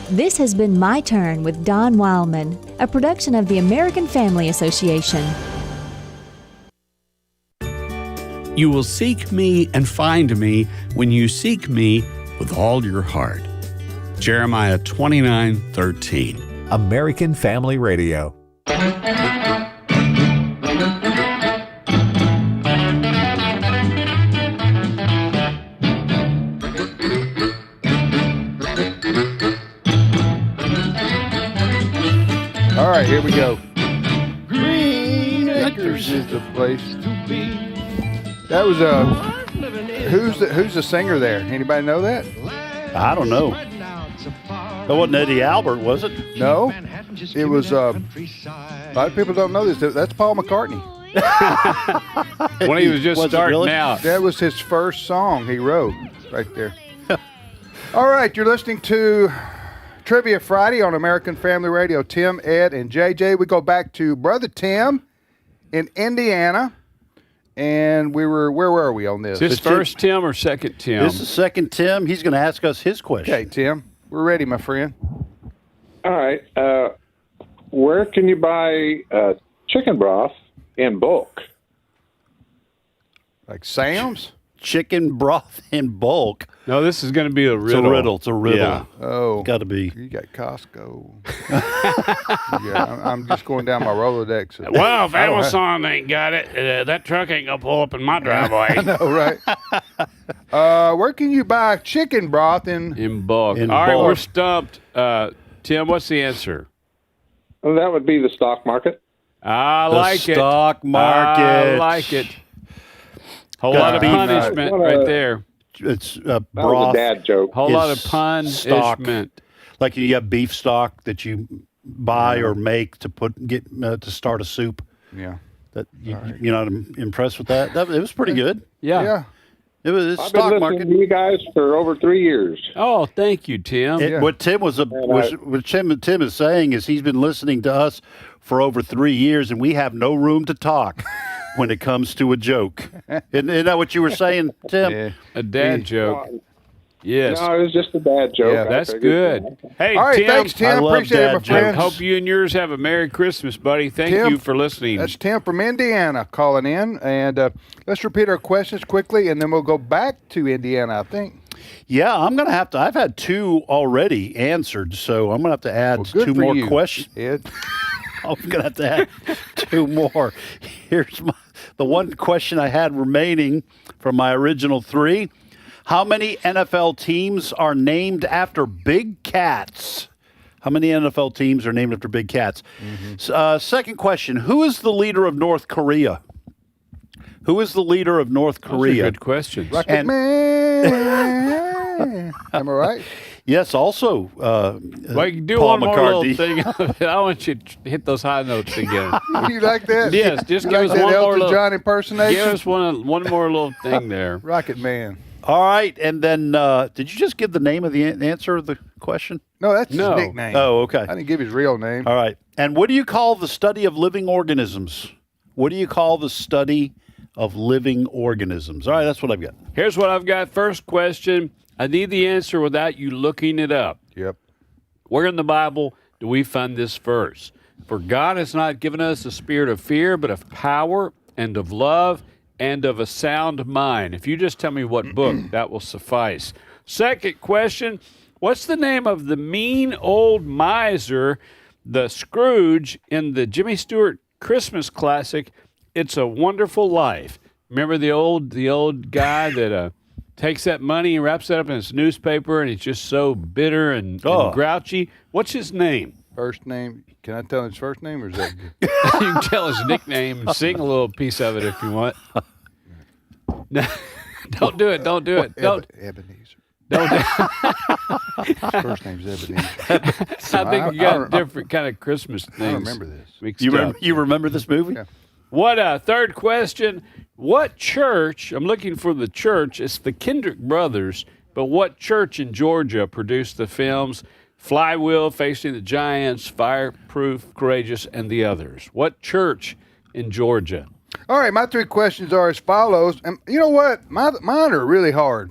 This has been My Turn with Don Wildmon, a production of the American Family Association.
You will seek me and find me when you seek me with all your heart. Jeremiah 29:13.
American Family Radio.
All right, here we go. Green Acres is the place to be. That was who's the singer there? Anybody know that?
I don't know. That wasn't Eddie Albert, was it?
No, it was. A lot of people don't know this. That's Paul McCartney.
When he was just starting
really?
out.
That was his first song he wrote, right there. All right, you're listening to Trivia Friday on American Family Radio. Tim, Ed, and JJ. We go back to Brother Tim in Indiana. And where were we on this?
Is this first Tim or second Tim?
This is second Tim. He's going to ask us his question.
Okay, Tim, we're ready, my friend.
All right. Where can you buy chicken broth in bulk?
Like Sam's?
chicken broth in bulk.
No, this is going to be a riddle.
It's a riddle.
Yeah.
Oh,
got to be.
You got Costco. Yeah, I'm just going down my Rolodex.
Well, if Amazon ain't got it, that truck ain't going to pull up in my driveway.
I know, right? Where can you buy chicken broth in
bulk? All right, we're stumped. Tim, what's the answer?
Well, that would be the stock market.
I like it.
Stock market.
I like it. Whole lot of punishment right there.
It's
That was
broth.
a dad joke.
Whole lot of punishment.
Like you have beef stock that you buy or make to to start a soup.
Yeah.
That you're not impressed with that? It was pretty good.
Yeah.
It was
I've
stock
been listening
market.
to you guys for over 3 years.
Oh, thank you, Tim.
What Tim what Tim is saying is he's been listening to us for over 3 years, and we have no room to talk when it comes to a joke. Isn't that what you were saying, Tim?
Yeah.
A dad joke. Yes.
No, it was just a dad joke.
Yeah,
That's good. Hey,
All right,
Tim.
thanks, Tim.
I love
Appreciate it, my
dad
friends.
Hope you and yours have a Merry Christmas, buddy. Thank
Tim,
you for listening.
That's Tim from Indiana calling in. And let's repeat our questions quickly, and then we'll go back to Indiana, I think.
Yeah, I'm going to have to. I've had 2 already answered, so I'm going to have to add
good
2
for
more
you,
questions.
Ed.
I'm going to have to add 2 more. Here's the one question I had remaining from my original 3. How many NFL teams are named after big cats? How many NFL teams are named after big cats? Second question, who is the leader of North Korea? Who is the leader of North Korea?
Those are good questions.
Rocket Man. Am I right?
Yes, also
Well, you can do
Paul
one more
McCartney.
little thing. I want you to hit those high notes again.
You like that?
Yes, just
You
give
like
us
that
one more
Elton
little.
John impersonation?
Give us one more little thing there.
Rocket Man.
All right, and then did you just give the name of the answer of the question?
No, that's
No.
his nickname.
Oh, okay.
I didn't give his real name.
All right. And what do you call the study of living organisms? What do you call the study of living organisms? All right, that's what I've got.
Here's what I've got. First question. I need the answer without you looking it up.
Yep.
Where in the Bible do we find this verse? For God has not given us a spirit of fear, but of power and of love and of a sound mind. If you just tell me what book, that will suffice. Second question. What's the name of the mean old miser, the Scrooge, in the Jimmy Stewart Christmas classic, It's a Wonderful Life? Remember the old guy that takes that money and wraps it up in his newspaper, and he's just so bitter and grouchy? What's his name?
First name. Can I tell his first name, or is that good?
You can tell his nickname and sing a little piece of it if you want. No, don't do it. Don't do it. Don't.
Ebenezer.
Don't do
His first name's Ebenezer.
I think you got different kind of Christmas things.
I remember this.
mixed
You
up.
remember this movie?
Yeah.
What third question? What church? I'm looking for the church. It's the Kendrick brothers, but what church in Georgia produced the films Flywheel, Facing the Giants, Fireproof, Courageous, and the others? What church in Georgia?
All right, my 3 questions are as follows. And you know what? Mine are really hard.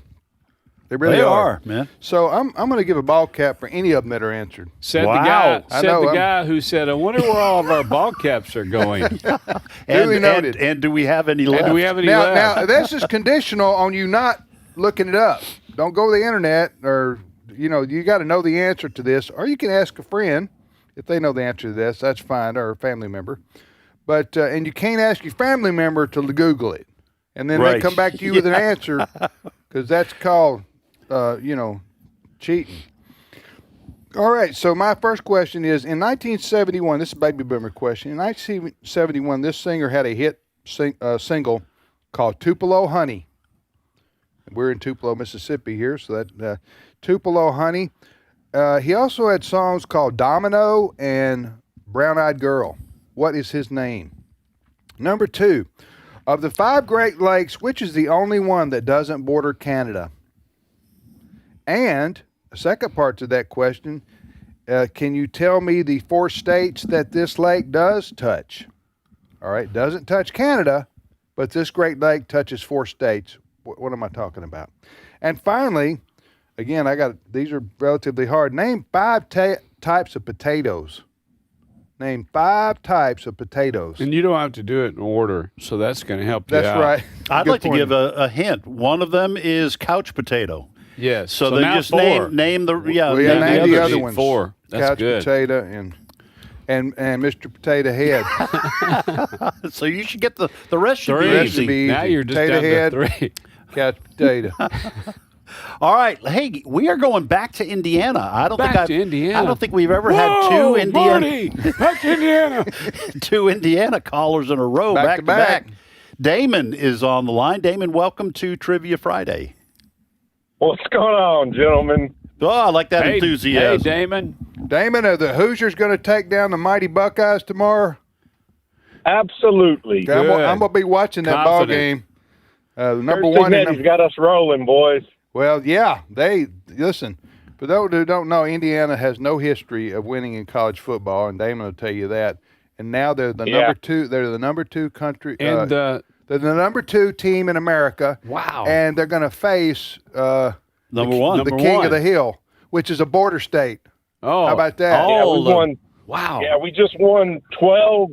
They really
are, man.
So I'm going to give a ball cap for any of them that are answered.
Said
Wow.
the guy who said, "I wonder where all of our ball caps are going."
Duly noted.
And do we have any left?
And do we have any
Now,
left?
this is conditional on you not looking it up. Don't go to the internet, or you got to know the answer to this, or you can ask a friend if they know the answer to this. That's fine, or a family member. But and you can't ask your family member to Google it, and then they
Right.
come back to you with an answer, because that's called cheating. All right, so my first question is, in 1971, this is a baby boomer question. In 1971, this singer had a hit single called Tupelo Honey. We're in Tupelo, Mississippi here, so that Tupelo Honey. He also had songs called Domino and Brown Eyed Girl. What is his name? Number 2, of the 5 Great Lakes, which is the only one that doesn't border Canada? And the second part to that question, can you tell me the 4 states that this lake does touch? All right, doesn't touch Canada, but this Great Lake touches 4 states. What am I talking about? And finally, again, these are relatively hard. Name 5 types of potatoes. Name 5 types of potatoes.
And you don't have to do it in order, so that's going to help you out.
That's right.
I'd
Good
like to
point.
give a hint. One of them is couch potato.
Yes.
So they
now
just
4.
name the
Well,
name
name the other ones.
4. That's
Couch
good.
potato and Mr. Potato Head.
So you should get the rest should
3.
be
Rest
easy.
should be
Now
easy.
you're just
Potato
down
Head,
to 3.
couch potato.
All right, hey, we are going back to Indiana. I don't
Back
think
to Indiana.
I don't think we've ever had
Whoa,
2 Indiana
Marty, back to Indiana.
2 Indiana callers in a row,
Back
back
to
to
back.
back. Damon is on the line. Damon, welcome to Trivia Friday.
What's going on, gentlemen?
Oh, I like that
Hey,
enthusiasm.
Hey, Damon.
Damon, are the Hoosiers going to take down the mighty Buckeyes tomorrow?
Absolutely.
I'm
Good.
going to be watching that ball game.
Confident.
Number
Thursday
one.
night, he's got us rolling, boys.
Well, yeah, listen. For those who don't know, Indiana has no history of winning in college football, and Damon will tell you that. And now they're the number 2. They're the number 2 country.
And
they're the number 2 team in America.
wow.
And they're going to face
Number one.
the king of the hill, which is a border state.
Oh,
How about that?
Yeah, we won.
Wow.
Yeah, we just won 12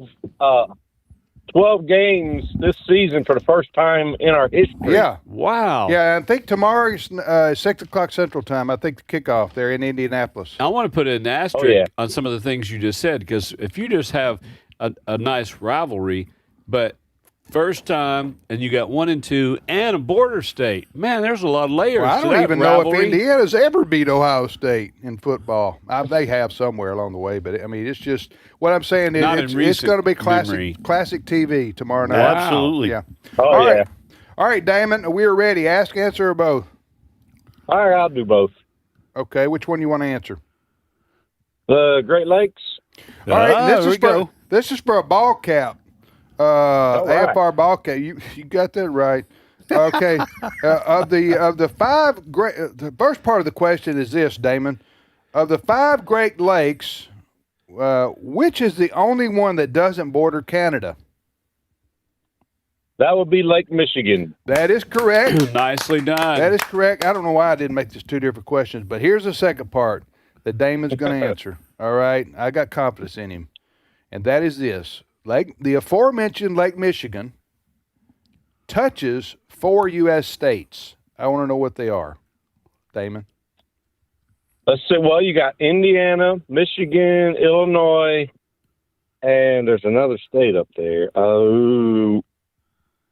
games this season for the first time in our history.
Yeah.
Wow.
Yeah, I think tomorrow is 6 o'clock Central Time. I think the kickoff there in Indianapolis.
I want to put an asterisk on some of the things you just said, because if you just have a nice rivalry, but first time, and you got 1 and 2, and a border state, man, there's a lot of layers.
Well, I
to
don't
that
even know if
rivalry.
Indiana's ever beat Ohio State in football. They have somewhere along the way, but I mean, it's just what I'm saying is
Not in
it's
recent
going to be
memory.
classic TV tomorrow night.
Wow. Absolutely.
Yeah.
Oh,
All
yeah.
right. All right, Damon, we're ready. Ask, answer, or both.
All right, I'll do both.
Okay, which one you want to answer?
The Great Lakes.
All right,
there
this is for a ball cap.
right.
AFR ball cap. You got that right. Okay. Of the 5 great, the first part of the question is this, Damon. Of the 5 Great Lakes, which is the only one that doesn't border Canada?
That would be Lake Michigan.
That is correct.
Nicely done.
That is correct. I don't know why I didn't make this 2 different questions, but here's the second part that Damon's going to answer. All right, I got confidence in him, and that is this: the aforementioned Lake Michigan touches 4 U.S. states. I want to know what they are, Damon.
Let's see. Well, you got Indiana, Michigan, Illinois, and there's another state up there.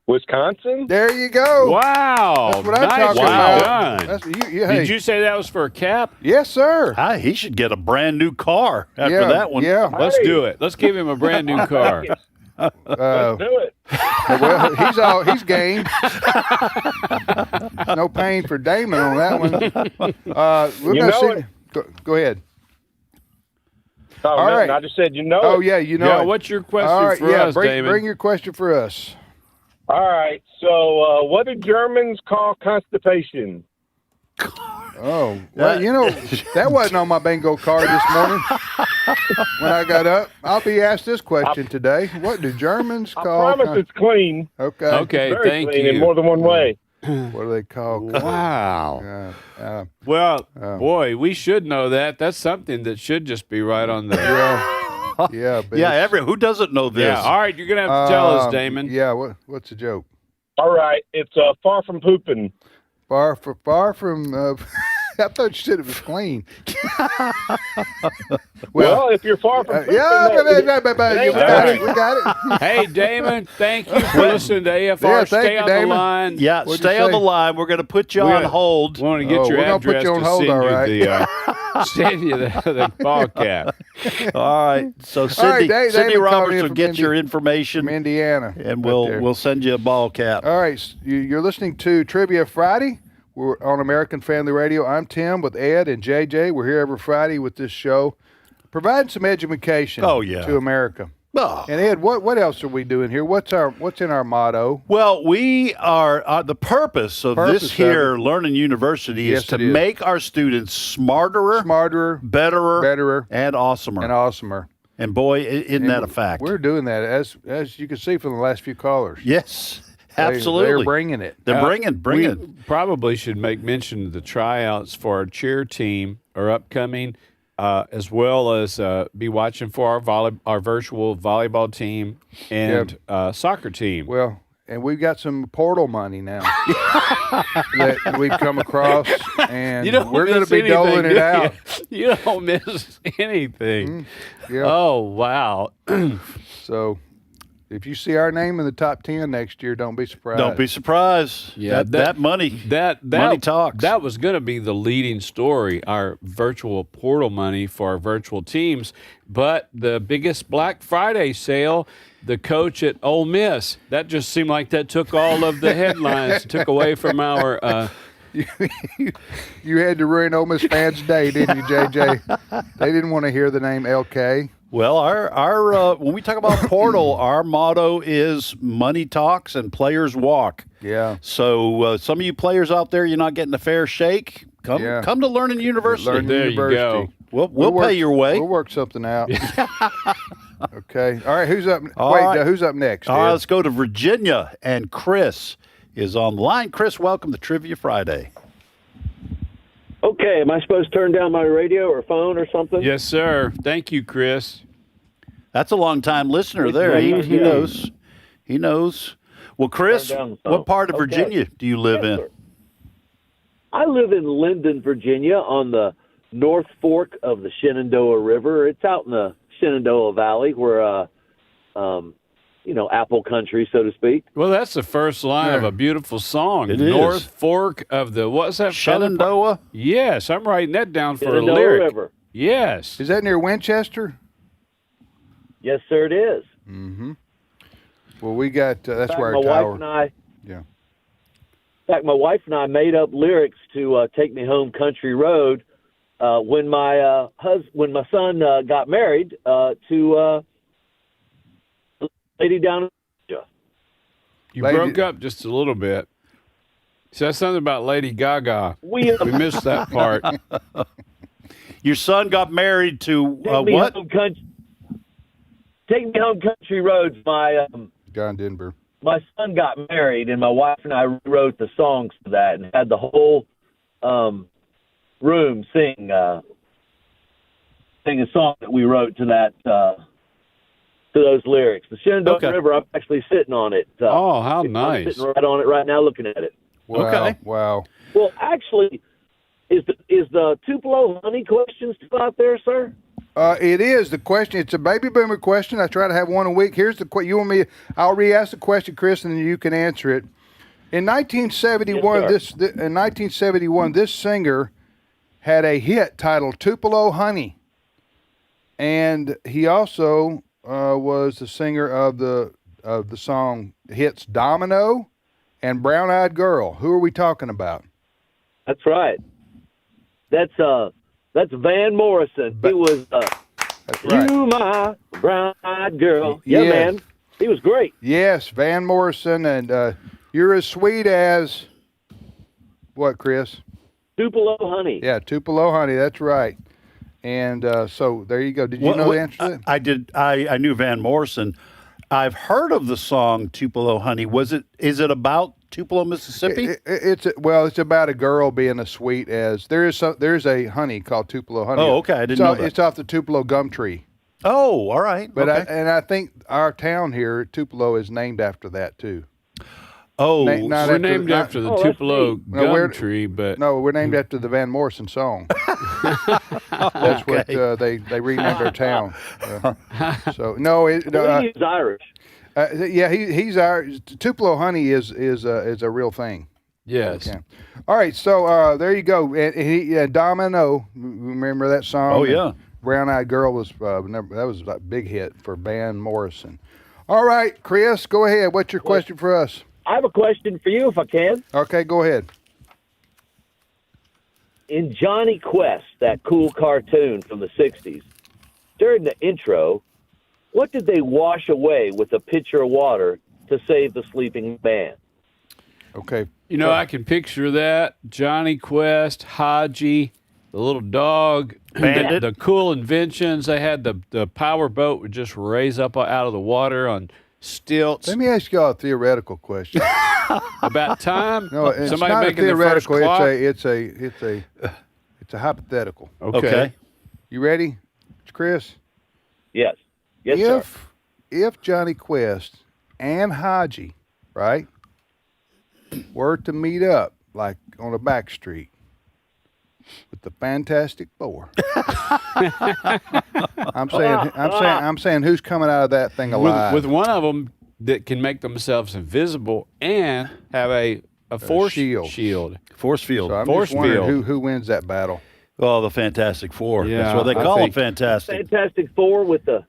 Wisconsin?
There you go.
Wow.
That's what I'm
nice
talking
job
about.
done.
That's,
Did you say that was for a cap?
Yes, sir.
He should get a brand new car after that one.
Yeah.
Let's do it. Let's give him a brand new car.
Let's do it.
Well, he's game. No pain for Damon on that one. We're
You
gonna
know
see.
it.
Go ahead.
Oh,
All
no,
right.
I just said you know
Oh
it.
yeah, you know.
Yeah,
it.
what's your question
All right,
for
yeah,
us,
bring,
David?
Bring your question for us.
All right. So, what do Germans call constipation?
Oh, well, you know, that wasn't on my bingo card this morning when I got up. I'll be asked this question today. What do Germans call?
I promise it's clean.
Okay.
Okay,
Very
thank
clean
you.
in more than one way.
What do they call?
Wow. Well, boy, we should know that. That's something that should just be right on the.
Yeah. But
Yeah, who doesn't know this?
Yeah. All right, you're gonna have to tell us, Damon.
Yeah. What's the joke?
All right. It's far from pooping.
Far from. I thought you said it was clean.
Well, if you're far from pooping,
we got it. We got it.
Hey, Damon, thank you for listening to AFR.
Yeah, thank
Stay
you,
on
Damon.
the line.
Yeah,
What'd
stay
you
on the
say?
line. We're going to put you on hold.
We want to get your
we're gonna
address
put you on
to
hold,
send
all
you
right.
send you the ball cap.
All right. So
All
Cindy,
right,
Cindy
Damon called
Roberts
in
will
from
get your information,
From Indiana.
and
right there.
we'll send you a ball cap.
All right, you're listening to Trivia Friday. We're on American Family Radio. I'm Tim with Ed and JJ. We're here every Friday with this show, providing some education to America.
Oh.
And Ed, what else are we doing here? What's in our motto?
Well, we are the purpose of this here Learning University is to make our students smarter, betterer, and awesomer. And boy, isn't that a fact?
We're doing that as you can see from the last few callers.
Yes. Absolutely.
They're bringing it.
They're bringing it.
Probably should make mention of the tryouts for our cheer team are upcoming. as well as be watching for our virtual volleyball team and soccer team.
Well, and we've got some portal money now that we've come across, and we're going to be doling it out.
You don't miss anything.
Yeah.
Oh, wow.
So if you see our name in the top 10 next year, don't be surprised.
Don't be surprised.
Yeah,
that money. Money talks.
That was going to be the leading story, our virtual portal money for our virtual teams. But the biggest Black Friday sale, the coach at Ole Miss, that just seemed like that took all of the headlines, took away from our.
You had to ruin Ole Miss fans' day, didn't you, JJ? They didn't want to hear the name LK.
Well, our when we talk about portal, our motto is money talks and players walk.
Yeah.
So some of you players out there, you're not getting a fair shake. Come to Learning University.
There you go.
We'll pay your way.
We'll work something out. Okay. All right. Who's up? Who's up next?
All right, let's go to Virginia, and Chris is on the line. Chris, welcome to Trivia Friday.
Okay, am I supposed to turn down my radio or phone or something?
Yes, sir. Thank you, Chris.
That's a long-time listener there. He knows. He knows. Well, Chris, what part of Virginia do you live in?
Sir. I live in Linden, Virginia, on the North Fork of the Shenandoah River. It's out in the Shenandoah Valley where, apple country, so to speak.
Well, that's the first line of a beautiful song.
It
North
is.
Fork of the, what's that?
Shenandoah?
Yes, I'm writing that down for
Shenandoah
a lyric.
River.
Yes.
Is that near Winchester?
Yes, sir, it is.
Mm-hmm. Well, we got, that's where
my
our tower.
wife and I,
yeah.
In fact, my wife and I made up lyrics to Take Me Home Country Road when my son got married to a lady down in Georgia.
You broke up just a little bit. Said something about Lady Gaga. We missed that part.
Your son got married to what?
Take Me Home Country Roads. My
John Denver.
My son got married, and my wife and I wrote the songs for that, and had the whole room sing a song that we wrote to that to those lyrics. The Shenandoah River. I'm actually sitting on it.
Oh, how nice!
I'm sitting right on it right now, looking at it.
Wow, okay. Wow.
Well, actually, is the Tupelo honey question still out there, sir?
It is the question. It's a baby boomer question. I try to have one a week. Here's the question. You want me? I'll re-ask the question, Chris, and then you can answer it. In 1971, this singer had a hit titled "Tupelo Honey," and he also was the singer of the song hits "Domino" and "Brown Eyed Girl." Who are we talking about?
That's right. That's Van Morrison. He was
that's right.
You My Brown-Eyed Girl. Yeah,
yes.
Man. He was great.
Yes, Van Morrison, and You're As Sweet As what, Chris?
Tupelo Honey.
Yeah, Tupelo Honey. That's right. And so there you go. Did you know the answer to that?
I did. I knew Van Morrison. I've heard of the song Tupelo Honey. Is it about Tupelo, Mississippi?
It's about a girl being as sweet as there's a honey called Tupelo honey.
Oh, okay, I didn't know that.
It's off the Tupelo gum tree.
Oh, all right.
But
okay.
I think our town here, Tupelo, is named after that too.
Oh,
we're named after the Tupelo gum tree, but
no, we're named after the Van Morrison song. That's what they renamed our town. So no,
he's Irish.
Yeah, he's Irish. Tupelo honey is a real thing.
Yes.
Okay. All right, so there you go. And Domino, remember that song?
Oh yeah.
Brown Eyed Girl was that was a big hit for Van Morrison. All right, Chris, go ahead. What's your question for us?
I have a question for you, if I can.
Okay, go ahead.
In Johnny Quest, that cool cartoon from the 60s, during the intro, what did they wash away with a pitcher of water to save the sleeping man?
Okay.
You know, I can picture that. Johnny Quest, Haji, the little dog, the cool inventions. They had the power boat would just raise up out of the water on stilts.
Let me ask y'all a theoretical question.
About time?
No, it's
Somebody
not
making
a theoretical.
The first clock?
It's a hypothetical.
Okay.
You ready, Chris?
Yes. Yes, sir.
If Johnny Quest and Haji, right, were to meet up like on a back street with the Fantastic Four, I'm saying, who's coming out of that thing alive?
With one of them that can make themselves invisible and have a force shield.
Force field.
So I'm
force
just wondering
field.
who wins that battle.
Oh, the Fantastic Four.
Yeah,
That's what they call them, Fantastic.
Fantastic Four with the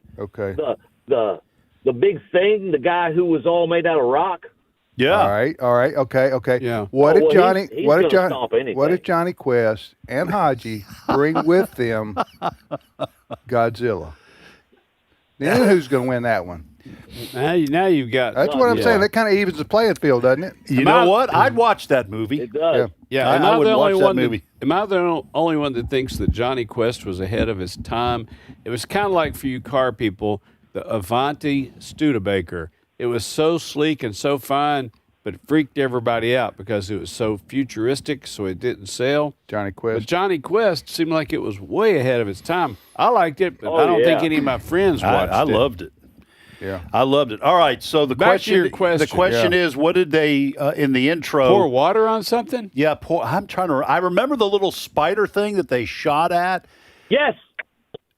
big thing, the guy who was all made out of rock.
Yeah.
All right. Okay.
Yeah.
What if Johnny?
He's
What if
gonna stomp anything.
What if Johnny Quest and Haji bring with them Godzilla? Then who's going to win that one?
Now you've got.
That's what I'm saying. That kind of evens the playing field, doesn't it?
You know what? I'd watch that movie.
It does.
Yeah,
I would watch that movie.
Am I the only one that thinks that Johnny Quest was ahead of his time? It was kind of like for you car people, the Avanti Studebaker. It was so sleek and so fine, but it freaked everybody out because it was so futuristic, so it didn't sell.
Johnny Quest.
But Johnny Quest seemed like it was way ahead of its time. I liked it, but I don't think any of my friends watched it.
I loved it.
Yeah,
I loved it. All right, so the
Back to your
question. The question is, what did they in the intro?
Pour water on something?
Yeah, I remember the little spider thing that they shot at.
Yes.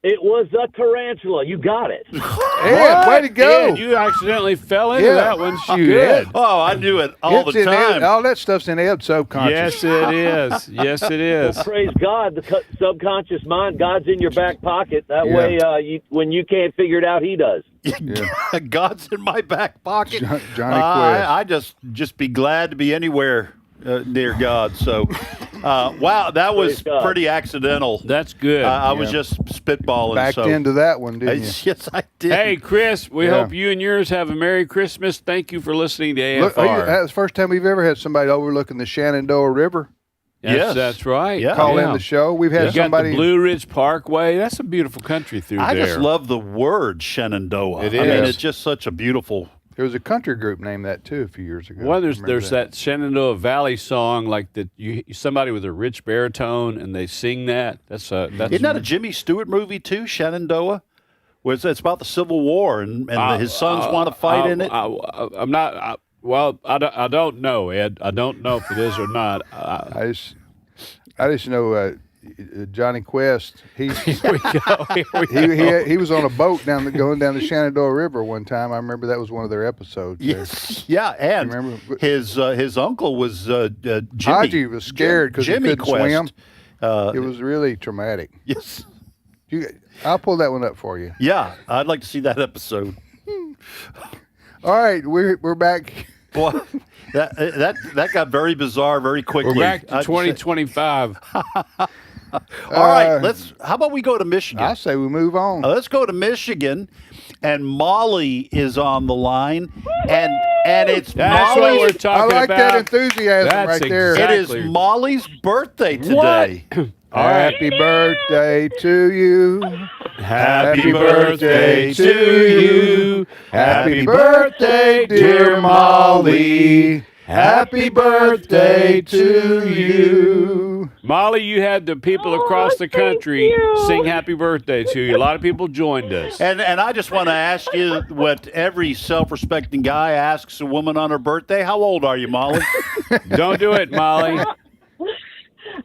It was a tarantula. You got it.
Ed, way to go!
Ed, you accidentally fell into that one.
Shoot,
Oh, I knew it all the time.
All that stuff's in Ed's subconscious.
Yes, it is. Yes, it is.
Well, praise God, the subconscious mind, God's in your back pocket. That way, when you can't figure it out, He does.
God's in my back pocket.
Johnny Quest.
I just be glad to be anywhere near God. So, wow, that was pretty accidental.
That's good.
I was just spitballing.
Backed into that one, didn't you?
Yes, I did.
Hey, Chris, we hope you and yours have a Merry Christmas. Thank you for listening to AFR.
Look, that's the first time we've ever had somebody overlooking the Shenandoah River.
Yes, that's right.
Yeah.
Call in the show. We've had somebody.
Got the Blue Ridge Parkway. That's a beautiful country through
I
there.
just love the word Shenandoah.
It
I mean,
is.
it's just such a beautiful.
There was a country group named that too a few years ago.
Well, there's that Shenandoah Valley song like that. Somebody with a rich baritone and they sing that. That's
Isn't that a Jimmy Stewart movie too? Shenandoah, where it's about the Civil War and his sons want to fight in it.
I'm not. I don't know, Ed. I don't know if it is or not.
I just know Johnny Quest. Here we
go.
He was on a boat going down the Shenandoah River one time. I remember that was one of their episodes.
Yes, yeah, and his uncle was Jimmy.
Haji was scared because he couldn't
Quest.
swim. It was really traumatic.
Yes,
I'll pull that one up for you.
Yeah, I'd like to see that episode.
All right, we're back.
Boy, that got very bizarre very quickly.
We're back to 2025.
All right, how about we go to Michigan?
I say we move on.
Let's go to Michigan, and Molly is on the line, and it's
That's
Molly's.
what we're talking
I like
about.
that enthusiasm
That's
right there.
exactly.
It is Molly's birthday today.
Happy birthday to you.
Happy birthday to you.
Happy birthday, dear Molly. Happy birthday to you.
Molly, you had the people across the country sing happy birthday to you. A lot of people joined us.
And I just want to ask you what every self-respecting guy asks a woman on her birthday. How old are you, Molly?
Don't do it, Molly.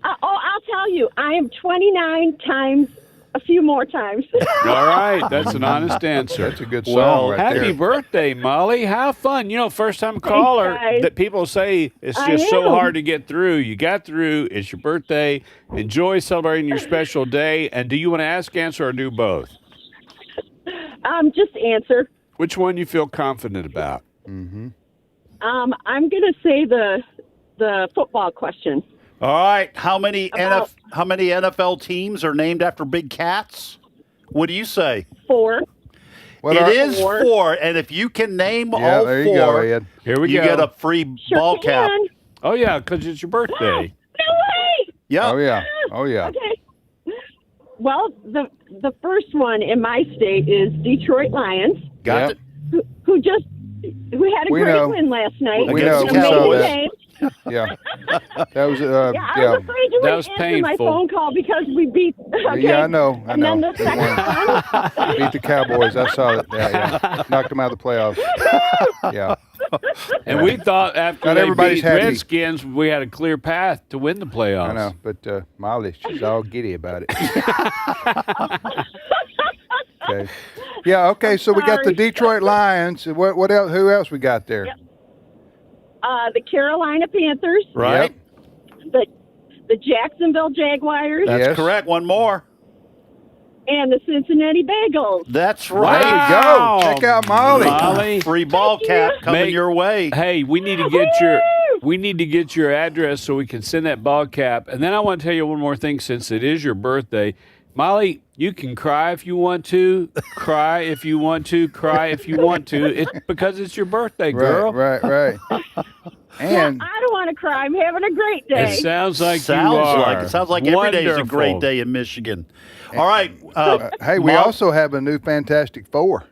I'll tell you, I am 29 times a few more times.
All right, that's an honest answer.
That's a good song
Well,
right
happy
there.
birthday, Molly. Have fun. You know, first-time caller
guys.
that people say it's
I
just so
am.
hard to get through. You got through. It's your birthday. Enjoy celebrating your special day. And do you want to ask, answer, or do both?
Just answer.
Which one you feel confident about?
Mm-hmm.
I'm going to say the football question.
All right. How many NFL teams are named after big cats? What do you say?
4.
It is 4, and if you can name all
there
4,
you go, Ed.
Here we
you
go.
get a free ball cap.
Can.
Oh, yeah, because it's your birthday.
No way!
Yeah.
Oh yeah.
Okay. Well, the first one in my state is Detroit Lions,
Got it.
who had a
We
great
know.
win last night.
We
Against
know.
the
We saw
Amazing
that.
game.
Yeah. That was
I was afraid you
That
wouldn't
was
answer my
painful.
phone call because we beat. Okay.
Yeah, I know.
And then the second one.
Beat the Cowboys. I saw it. Yeah. Knocked them out of the playoffs. Yeah.
And we thought after
Not
they
everybody's
beat
happy.
Redskins, we had a clear path to win the playoffs.
I know, but Molly, she's all giddy about it. Okay. Yeah. Okay. So we got the Detroit Lions. What else? Who else we got there?
Yep. The Carolina Panthers.
Right.
The Jacksonville Jaguars.
That's correct. One more.
And the Cincinnati Bengals.
That's right.
There you go. Check out Molly.
Molly,
free ball cap coming your way.
Hey, we need to get your address so we can send that ball cap. And then I want to tell you one more thing, since it is your birthday. Molly, you can cry if you want to, cry if you want to, cry if you want to. It's because it's your birthday, girl.
Right. And
I don't want to cry. I'm having a great day.
It sounds like
It sounds like every day is a great day in Michigan. All right.
Hey, we also have a new Fantastic Four.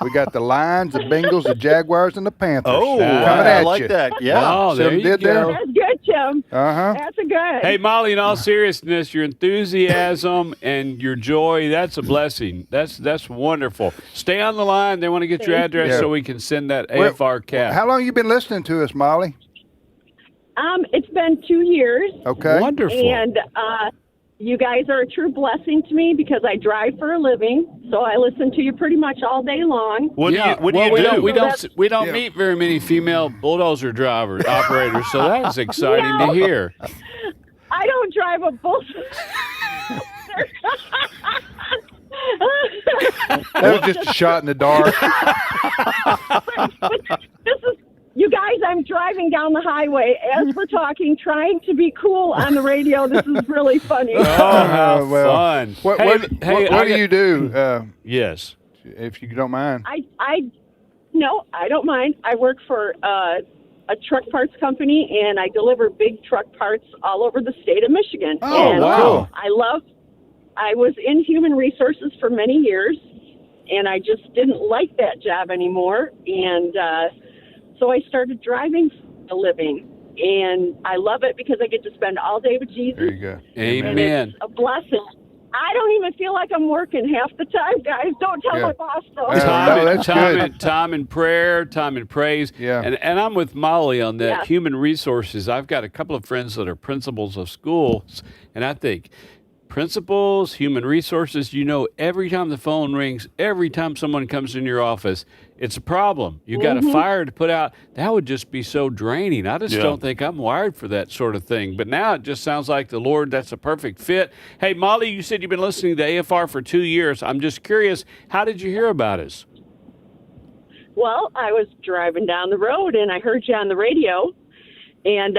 We got the Lions, the Bengals, the Jaguars, and the Panthers.
Oh,
coming
I
at
like
you.
that. Yeah.
Oh, there you go.
That's good, Tim.
Uh-huh.
That's a good.
Hey, Molly, in all seriousness, your enthusiasm and your joy, that's a blessing. That's wonderful. Stay on the line. They want to get your address so we can send that AFR cap.
How long you been listening to us, Molly?
It's been 2 years.
Okay.
Wonderful.
And you guys are a true blessing to me because I drive for a living, so I listen to you pretty much all day long.
What do you do?
We don't meet very many female bulldozer operators, so that's exciting to hear.
I don't drive a bulldozer.
That was just a shot in the dark.
But this is, you guys, I'm driving down the highway as we're talking, trying to be cool on the radio. This is really funny.
Oh, how fun.
What do you do?
Yes.
If you don't mind.
No, I don't mind. I work for a truck parts company, and I deliver big truck parts all over the state of Michigan.
Oh,
and
wow.
I was in human resources for many years, and I just didn't like that job anymore. And so I started driving for a living, and I love it because I get to spend all day with Jesus.
There you go.
Amen.
And it's a blessing. I don't even feel like I'm working half the time, guys. Don't tell my boss, though.
Time in prayer, time in praise.
Yeah.
And I'm with Molly on that.
Yeah.
Human resources. I've got a couple of friends that are principals of schools, and I think principals, human resources, every time the phone rings, every time someone comes in your office, it's a problem. You got a fire to put out. That would just be so draining. I just don't think I'm wired for that sort of thing. But now it just sounds like the Lord, that's a perfect fit. Hey, Molly, you said you've been listening to AFR for 2 years. I'm just curious, how did you hear about us?
Well, I was driving down the road, and I heard you on the radio, and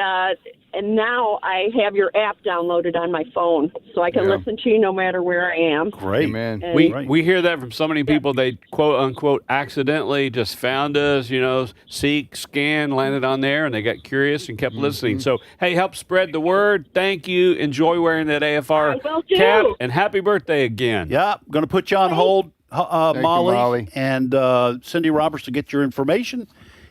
now I have your app downloaded on my phone, so I can listen to you no matter where I am.
Great.
Amen.
We hear that from so many people. They, quote, unquote, accidentally just found us, seek, scan, landed on there, and they got curious and kept listening. So, hey, help spread the word. Thank you. Enjoy wearing that AFR cap, and happy birthday again.
Yeah, going to put you on hold, Molly,
Molly.
and Cindy Roberts to get your information.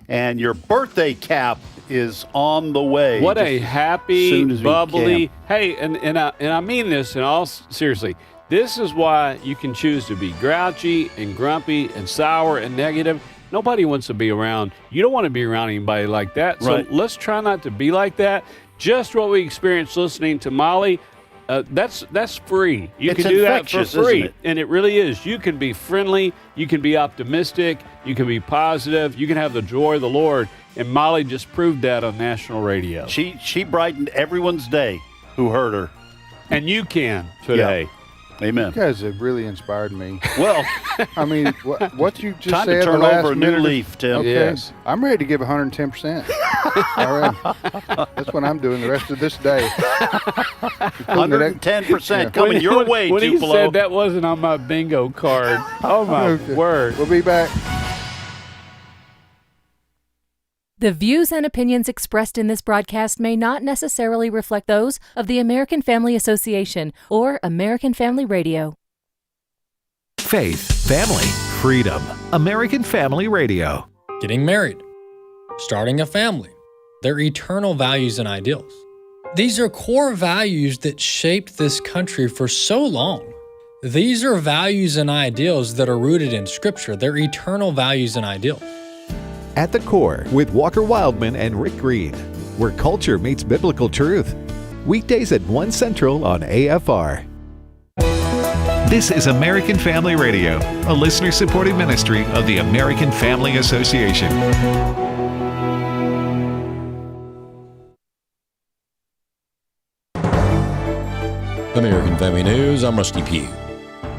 And your birthday cap is on the way.
What a happy,
soon as we
bubbly.
can.
Hey, and I mean this in all seriously. This is why you can choose to be grouchy and grumpy and sour and negative. Nobody wants to be around. You don't want to be around anybody like that. So let's try not to be like that. Just what we experienced listening to Molly. That's free. You can do that for free. And it really is. You can be friendly. You can be optimistic. You can be positive. You can have the joy of the Lord. And Molly just proved that on national radio.
She brightened everyone's day who heard her.
And you can today.
Yeah. Amen.
You guys have really inspired me.
Well,
I mean, what you just
time
said
to turn
the last
over a new
minute
leaf, Tim.
Okay.
Yes.
I'm ready to give 110%. All right. That's what I'm doing the rest of this day.
110% coming your way,
when he
Tupelo.
said that wasn't on my bingo card. Oh, my word.
We'll be back.
The views and opinions expressed in this broadcast may not necessarily reflect those of the American Family Association or American Family Radio.
Faith, family, freedom. American Family Radio.
Getting married, starting a family,
They're eternal values and ideals. These are core values that shaped this country for so long. These are values and ideals that are rooted in Scripture. They're eternal values and ideals.
At the Core with Walker Wildman and Rick Green, where culture meets biblical truth. Weekdays at 1 Central on AFR. This is American Family Radio, a listener-supported ministry of the American Family Association.
American Family News, I'm Rusty Pugh.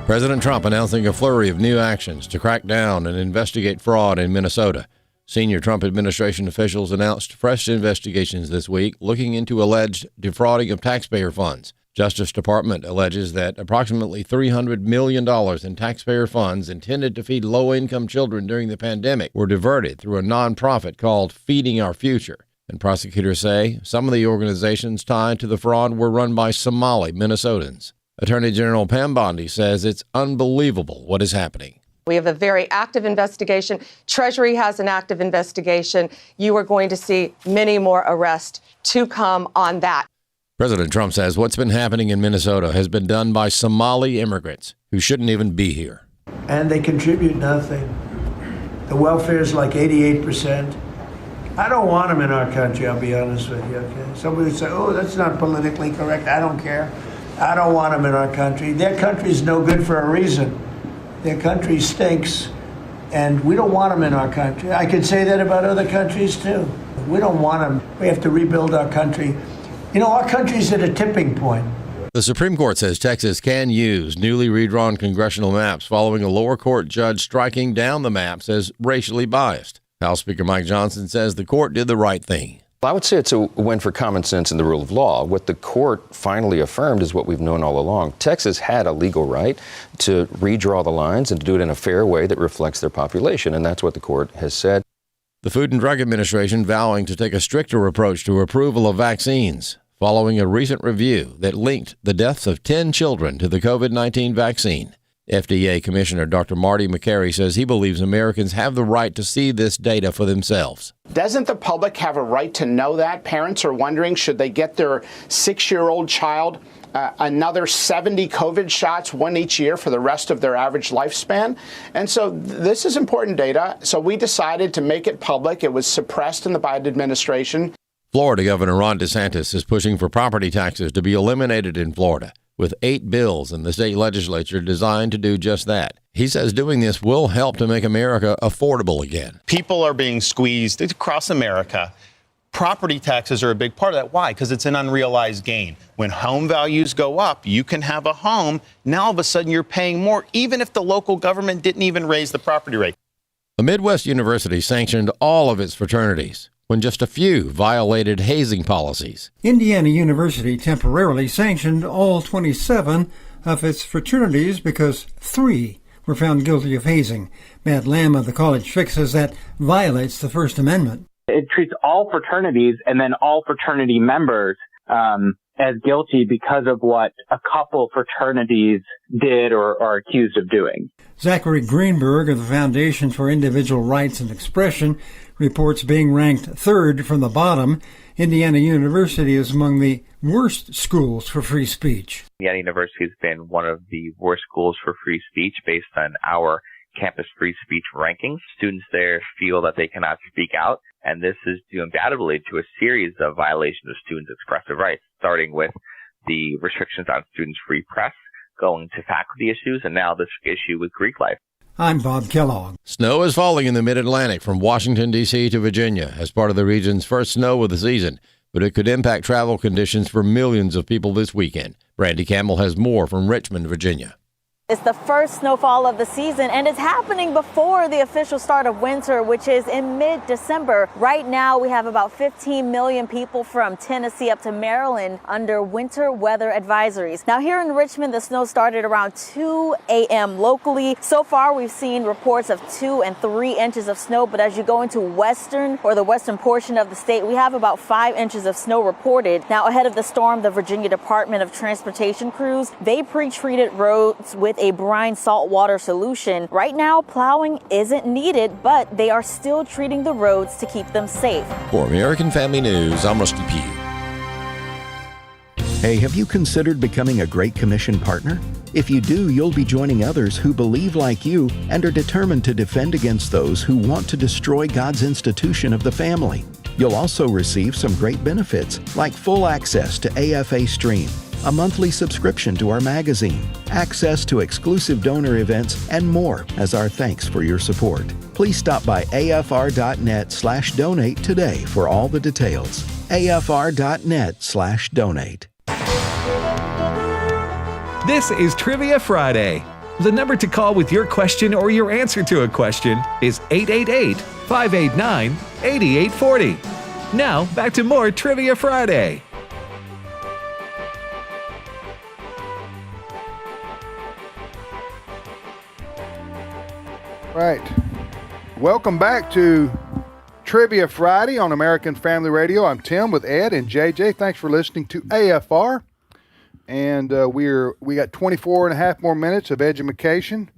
President Trump announcing a flurry of new actions to crack down and investigate fraud in Minnesota. Senior Trump administration officials announced fresh investigations this week looking into alleged defrauding of taxpayer funds. Justice Department alleges that approximately $300 million in taxpayer funds intended to feed low-income children during the pandemic were diverted through a nonprofit called Feeding Our Future. And prosecutors say some of the organizations tied to the fraud were run by Somali Minnesotans. Attorney General Pam Bondi says it's unbelievable what is happening.
We have a very active investigation. Treasury has an active investigation. You are going to see many more arrests to come on that.
President Trump says what's been happening in Minnesota has been done by Somali immigrants who shouldn't even be here.
And they contribute nothing. The welfare is like 88%. I don't want them in our country, I'll be honest with you. Okay? Somebody would say, oh, that's not politically correct. I don't care. I don't want them in our country. Their country's no good for a reason. Their country stinks, and we don't want them in our country. I could say that about other countries, too. We don't want them. We have to rebuild our country. You know, our country's at a tipping point.
The Supreme Court says Texas can use newly redrawn congressional maps following a lower court judge striking down the maps as racially biased. House Speaker Mike Johnson says the court did the right thing.
I would say it's a win for common sense and the rule of law. What the court finally affirmed is what we've known all along. Texas had a legal right to redraw the lines and to do it in a fair way that reflects their population, and that's what the court has said.
The Food and Drug Administration vowing to take a stricter approach to approval of vaccines, following a recent review that linked the deaths of 10 children to the COVID-19 vaccine. FDA Commissioner Dr. Marty McCary says he believes Americans have the right to see this data for themselves.
Doesn't the public have a right to know that? Parents are wondering, should they get their 6-year-old child another 70 COVID shots, one each year for the rest of their average lifespan? And so this is important data. So we decided to make it public. It was suppressed in the Biden administration.
Florida Governor Ron DeSantis is pushing for property taxes to be eliminated in Florida, with 8 bills in the state legislature designed to do just that. He says doing this will help to make America affordable again.
People are being squeezed across America. Property taxes are a big part of that. Why? Because it's an unrealized gain. When home values go up, you can have a home. Now all of a sudden you're paying more, even if the local government didn't even raise the property rate.
A Midwest university sanctioned all of its fraternities when just a few violated hazing policies.
Indiana University temporarily sanctioned all 27 of its fraternities because 3 were found guilty of hazing. Matt Lamb of the college says that violates the First Amendment.
It treats all fraternities and then all fraternity members as guilty because of what a couple fraternities did or are accused of doing.
Zachary Greenberg of the Foundation for Individual Rights and Expression reports being ranked 3rd from the bottom. Indiana University is among the worst schools for free speech.
Indiana University has been one of the worst schools for free speech based on our campus free speech rankings. Students there feel that they cannot speak out, and this is due undoubtedly to a series of violations of students' expressive rights, starting with the restrictions on students' free press, going to faculty issues, and now this issue with Greek life.
I'm Bob Kellogg.
Snow is falling in the Mid-Atlantic from Washington, D.C. to Virginia as part of the region's first snow of the season, but it could impact travel conditions for millions of people this weekend. Brandy Campbell has more from Richmond, Virginia.
It's the first snowfall of the season, and it's happening before the official start of winter, which is in mid-December. Right now, we have about 15 million people from Tennessee up to Maryland under winter weather advisories. Now, here in Richmond, the snow started around 2 a.m. locally. So far, we've seen reports of 2 and 3 inches of snow, but as you go into the western portion of the state, we have about 5 inches of snow reported. Now, ahead of the storm, the Virginia Department of Transportation crews, they pre-treated roads with a brine saltwater solution. Right now, plowing isn't needed, but they are still treating the roads to keep them safe.
For American Family News, I'm Rusty Pugh.
Hey, have you considered becoming a Great Commission partner? If you do, you'll be joining others who believe like you and are determined to defend against those who want to destroy God's institution of the family. You'll also receive some great benefits, like full access to AFA Stream, a monthly subscription to our magazine, access to exclusive donor events, and more as our thanks for your support. Please stop by afr.net/donate today for all the details. afr.net/donate.
This is Trivia Friday. The number to call with your question or your answer to a question is 888-589-8840. Now, back to more Trivia Friday.
Right. Welcome back to Trivia Friday on American Family Radio. I'm Tim with Ed and JJ. Thanks for listening to AFR. And we got 24 and a half more minutes of education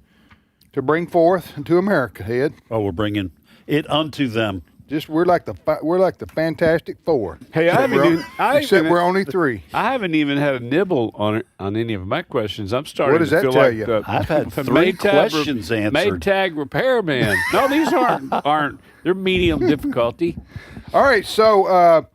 to bring forth into America, Ed.
Oh, we're bringing it unto them.
We're like the Fantastic Four.
Hey,
except we're only three.
I haven't even had a nibble on any of my questions. I'm starting
What does
to
that
feel
tell
like
you?
I've had 3 questions answered.
Maytag repairman. No, these aren't. They're medium difficulty.
All right, so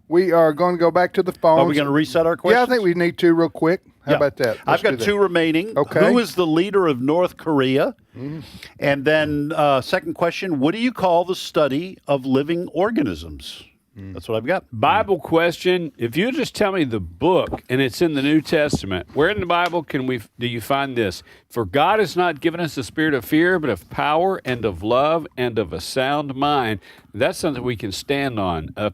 we are going to go back to the phones.
Are we going to reset our questions?
Yeah, I think we need to real quick. How about that?
I've got 2 remaining.
Okay.
Who is the leader of North Korea? Mm-hmm. And then second question, what do you call the study of living organisms? That's what I've got.
Bible question. If you just tell me the book, and it's in the New Testament, where in the Bible do you find this? For God has not given us the spirit of fear, but of power and of love and of a sound mind. That's something we can stand on. The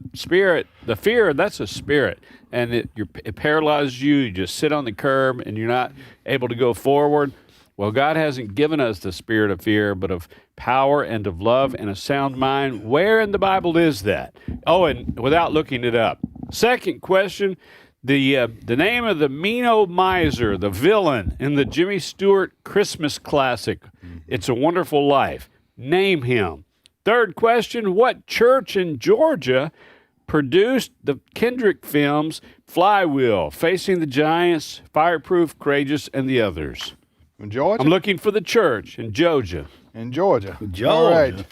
fear, that's a spirit. And it paralyzes you. You just sit on the curb, and you're not able to go forward. Well, God hasn't given us the spirit of fear, but of power and of love and a sound mind. Where in the Bible is that? Oh, and without looking it up. Second question, the name of the mean old miser, the villain in the Jimmy Stewart Christmas classic, It's a Wonderful Life. Name him. Third question, what church in Georgia produced the Kendrick films Flywheel, Facing the Giants, Fireproof, Courageous, and the others?
In Georgia?
I'm looking for the church in Georgia.
In Georgia.
Georgia.
All right.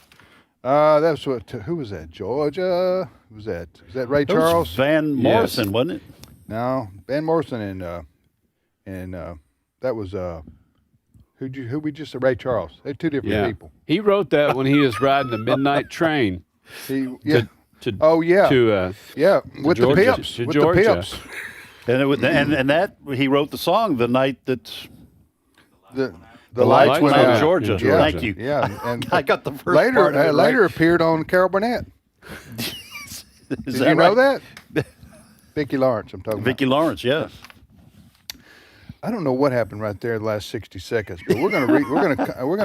That's what. Who was that? Georgia. Who was that? Was that Ray Charles?
Van Morrison, wasn't it?
No, Van Morrison and that was who we just said Ray Charles. They're 2 different people.
He wrote that when he was riding the midnight train.
With
to
the
Georgia,
Pips.
to
With
Georgia.
the Pips.
And that he wrote the song the night that
the
lights went out
out.
in Georgia.
Yeah.
Thank you.
Yeah, and
I got the first part of it
later
right.
appeared on Carol Burnett. Did
that
you know
right?
that? Vicki Lawrence, I'm talking
Vicki
about.
Lawrence, yes.
I don't know what happened right there the last 60 seconds, but we're gonna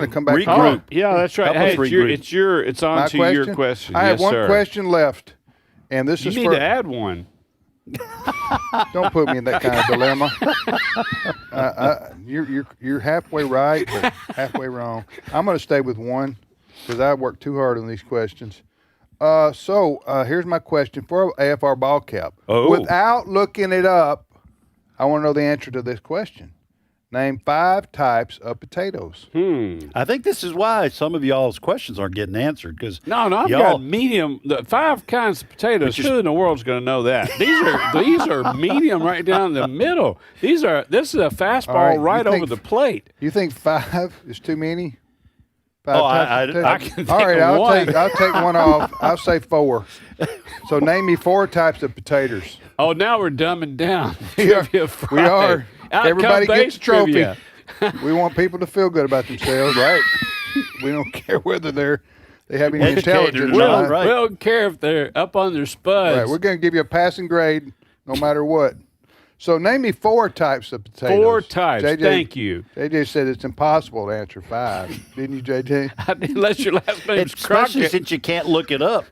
come back.
Regroup.
Yeah, that's right. Hey, it's on
My
to your question.
I have
Yes,
one
sir.
question left, and this
You
is
need
for.
to add one.
Don't put me in that kind of dilemma. You're halfway right, but halfway wrong. I'm going to stay with one because I worked too hard on these questions. So here's my question for AFR ball cap.
Oh.
Without looking it up, I want to know the answer to this question. Name 5 types of potatoes.
I think this is why some of y'all's questions aren't getting answered because
No, I've got medium. The 5 kinds of potatoes. Who in the world's going to know that? These are medium right down the middle. This is a fastball right over the plate.
You think 5 is too many? 5
Oh,
types of
I
potatoes?
can think
All right,
of one.
I'll take one off. I'll say 4. So name me 4 types of potatoes.
Oh, now we're dumbing down.
Yeah,
Trivia
we
Friday.
are.
Outcome
Everybody gets
based
a trophy.
trivia.
We want people to feel good about themselves, right? We don't care whether they have any
Educated
intelligence
or
or
not,
not.
right.
We don't care if they're up on their spuds.
Right, we're going to give you a passing grade no matter what. So name me 4 types of potatoes.
4 types. Thank you.
JJ said it's impossible to answer 5. Didn't you, JJ?
Unless your last name's
especially
Crockett.
since you can't look it up.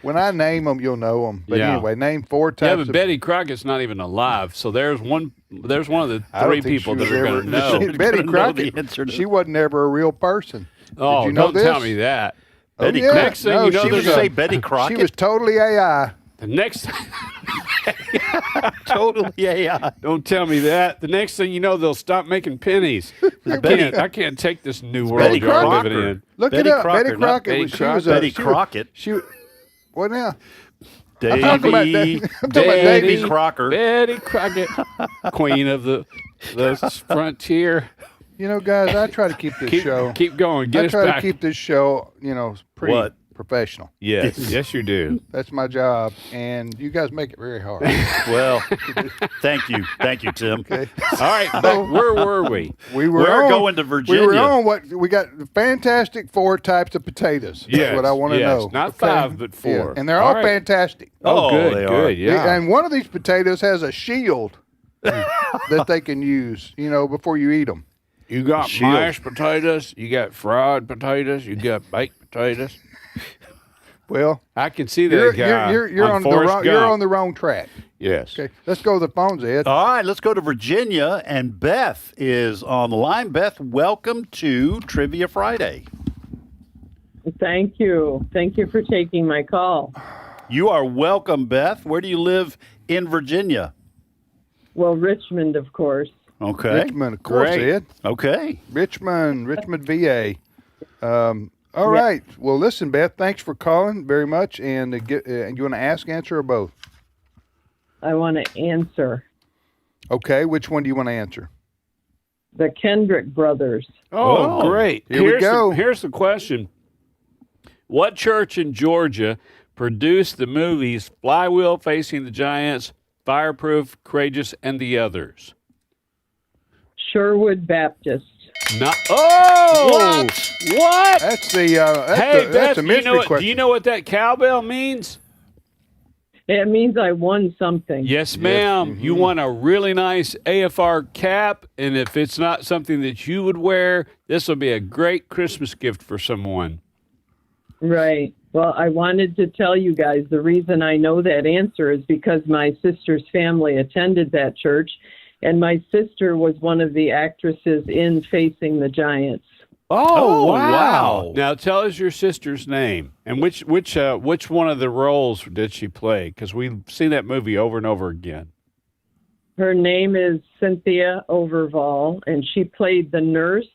When I name them, you'll know them. But
Yeah.
anyway, name 4 types.
Yeah, but Betty Crockett's not even alive. So there's one of the
I don't
3
think
people
she
that
was
are going
ever-
to know.
Betty Crockett. She wasn't ever a real person.
Oh,
Did you know
don't
this?
tell me that.
Oh,
Betty
yeah.
Next thing
No,
you know,
she
there's
was
a-
say Betty Crockett?
She was totally AI.
The next
totally AI.
Don't tell me that. The next thing you know, they'll stop making pennies. I can't take this new world
Betty
y'all
Crocker.
living in.
Look
Betty
it up.
Crocker,
Betty
not
Crockett.
Betty
was- she
Crocker.
was
Betty
she was-
Crockett.
What now?
Davy,
I'm talking about
Davy Crocker.
Betty Crockett, queen of the frontier.
You know, guys, I try to keep this show.
Keep going. Get
I
us
try
back.
to keep this show, pretty
What?
professional.
Yes, yes, you do.
That's my job, and you guys make it very hard.
Well, thank you, Tim.
Okay.
All right, back, where were we?
We're going to Virginia.
We were on what we got. The fantastic 4 types of potatoes.
Yes,
That's what I want to
yes.
know.
Not 5, but 4.
Yeah, and they're
All
all
right.
fantastic.
Oh, good,
they
good,
are.
yeah.
And one of these potatoes has a shield that they can use, before you eat them.
You got
Shield.
mashed potatoes, you got fried potatoes, you got baked potatoes.
Well,
I can see that
you're,
guy.
you're on the
Forrest
wrong. You're
Gump.
on the wrong track.
Yes.
Okay, let's go to the phones, Ed.
All right, let's go to Virginia, and Beth is on the line. Beth, welcome to Trivia Friday.
Thank you. Thank you for taking my call.
You are welcome, Beth. Where do you live in Virginia?
Well, Richmond, of course.
Okay.
Richmond, of course,
Great.
Ed.
Okay.
Richmond, VA. All right. Well, listen, Beth. Thanks for calling very much. And you want to ask, answer, or both?
I want to answer.
Okay. Which one do you want to answer?
The Kendrick brothers.
Oh, great.
Here we go.
Here's the question. What church in Georgia produced the movies Flywheel, Facing the Giants, Fireproof, Courageous, and the Others?
Sherwood Baptist.
Not. Oh! What?
That's the.
Hey,
that's
Beth,
a mystery question.
do you know what that cowbell means?
It means I won something.
Yes, ma'am. You won a really nice AFR cap, and if it's not something that you would wear, this will be a great Christmas gift for someone.
Right. Well, I wanted to tell you guys the reason I know that answer is because my sister's family attended that church, and my sister was one of the actresses in Facing the Giants.
Oh, wow. Now tell us your sister's name and which one of the roles did she play? Because we've seen that movie over and over again.
Her name is Cynthia Overval, and she played the nurse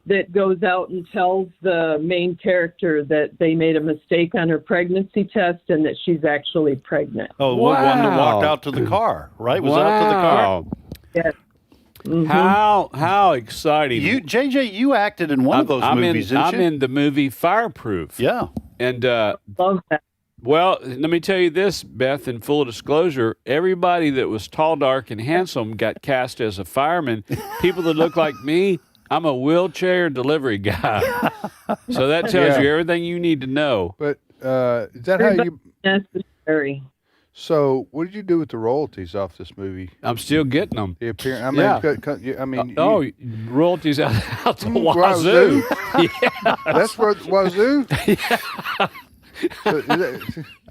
that goes out and tells the main character that they made a mistake on her pregnancy test and that she's actually pregnant.
Oh, the one that walked out to the car, right? Was out to the car?
Yes. Mhm.
How exciting!
You, JJ, you acted in one of those movies, didn't
I'm
you?
in the movie Fireproof.
Yeah.
And
love that.
Well, let me tell you this, Beth, in full disclosure, everybody that was tall, dark, and handsome got cast as a fireman. People that look like me, I'm a wheelchair delivery guy. So that tells you everything you need to know.
But is that how you?
Necessary.
So, what did you do with the royalties off this movie?
I'm still getting them.
The appearance. I mean,
Yeah. Royalties out the
Wazoo.
wazoo. Yeah.
That's where Wazoo. So,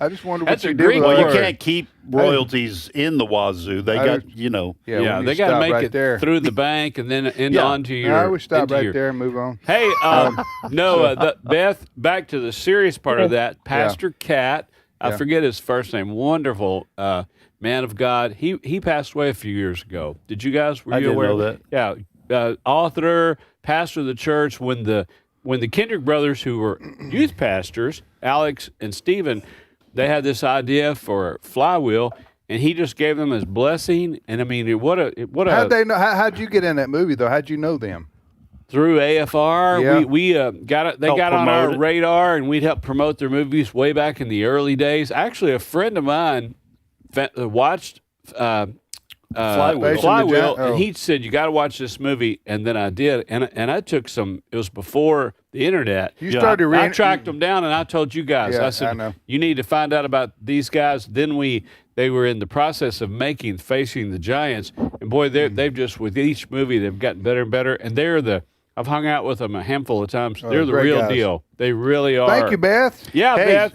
I just wonder what
That's
you
a
did
Greek
with
Well, you
that.
can't keep royalties in the wazoo. They
I
got,
just-
Yeah,
we
they
need
got to
stop
make
right
it
there.
through the bank and then onto your.
I would stop
into
right
your-
there and move on.
Hey, Beth, back to the serious part of that. Pastor Cat, I
Yeah.
forget his first name. Wonderful man of God. He passed away a few years ago. Did you guys? Were
I
you
didn't
aware?
know that.
Yeah, author, pastor of the church. When the Kendrick brothers, who were youth pastors, Alex and Stephen, they had this idea for Flywheel, and he just gave them his blessing. And I mean, what a
How'd they know? How'd you get in that movie though? How'd you know them?
through AFR.
Yeah.
We got it. They
Help
got on
promote
our
it.
radar, and we'd help promote their movies way back in the early days. Actually, a friend of mine watched
Flywheel.
Oh.
and he said, "You got to watch this movie." And then I did, and I took some. It was before the internet.
You started
I tracked them down, and I told you guys.
Yeah,
I said,
I know.
"You need to find out about these guys." Then they were in the process of Facing the Giants, and boy, they've just with each movie they've gotten better and better. And they're the I've hung out with them a handful of times.
Oh,
They're the
great
real
guys.
deal. They really are.
Thank you, Beth.
Yeah,
Hey,
Beth.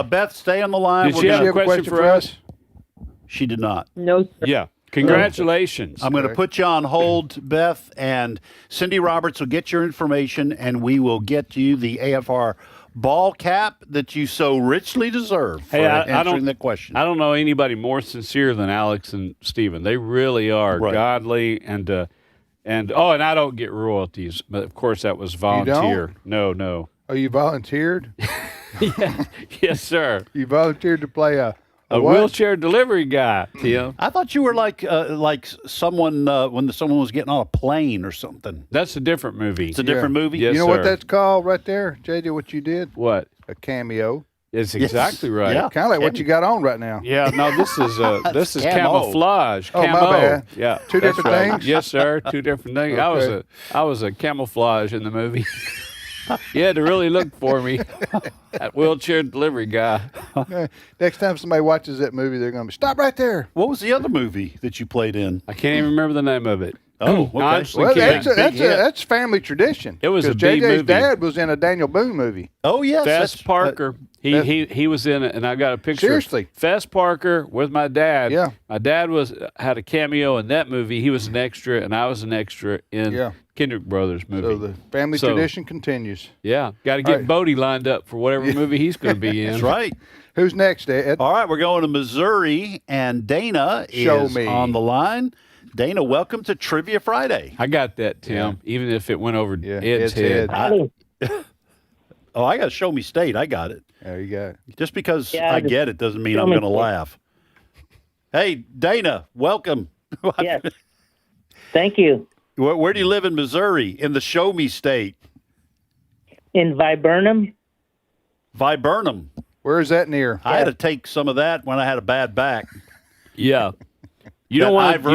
Beth, stay on the line.
Did she have a question for us?
She did not.
No, sir.
Yeah. Congratulations.
I'm going to put you on hold, Beth, and Cindy Roberts will get your information, and we will get you the AFR ball cap that you so richly deserve for answering the question.
I don't know anybody more sincere than Alex and Stephen. They really are godly and I don't get royalties, but of course that was volunteer. No.
Oh, you volunteered?
Yeah. Yes, sir.
You volunteered to play a what?
Wheelchair delivery guy, Tim.
I thought you were like someone when someone was getting on a plane or something.
That's a different movie.
It's a different movie?
Yes,
You know
sir.
what that's called right there, JJ, what you did?
What?
A cameo.
It's exactly right.
Yeah. Kind of like what you got on right now.
Yeah, no, this is
camo.
camouflage.
Oh,
Camo.
my bad.
Yeah,
Two
that's
different
right.
things?
Yes, sir. Two different things.
Okay.
I was a camouflage in the movie. You had to really look for me. That wheelchair delivery guy.
Next time somebody watches that movie, they're going to be, stop right there.
What was the other movie that you played in?
I can't even remember the name of it.
Oh, okay.
Honestly,
Well,
can't.
that's family tradition.
It was a
Because
B
JJ's
movie.
dad was in a Daniel Boone movie.
Oh, yes.
Fess Parker. He was in it, and I got a picture.
Seriously?
Fess Parker with my dad.
Yeah.
My dad had a cameo in that movie. He was an extra, and I was an extra in Kendrick Brothers movie.
So the family tradition continues.
Yeah, got to get Bodie lined up for whatever movie he's going to be in.
That's right.
Who's next, Ed?
All right, we're going to Missouri, and Dana is on the line. Dana, welcome to Trivia Friday.
I got that, Tim, even if it went over Ed's head.
I got to show me state. I got it.
There you go.
Just because I get it doesn't mean I'm going to laugh. Hey, Dana, welcome.
Yes. Thank you.
Where do you live in Missouri, in the show me state?
In Viburnum.
Viburnum.
Where is that near?
I had to take some of that when I had a bad back.
Yeah. You don't want to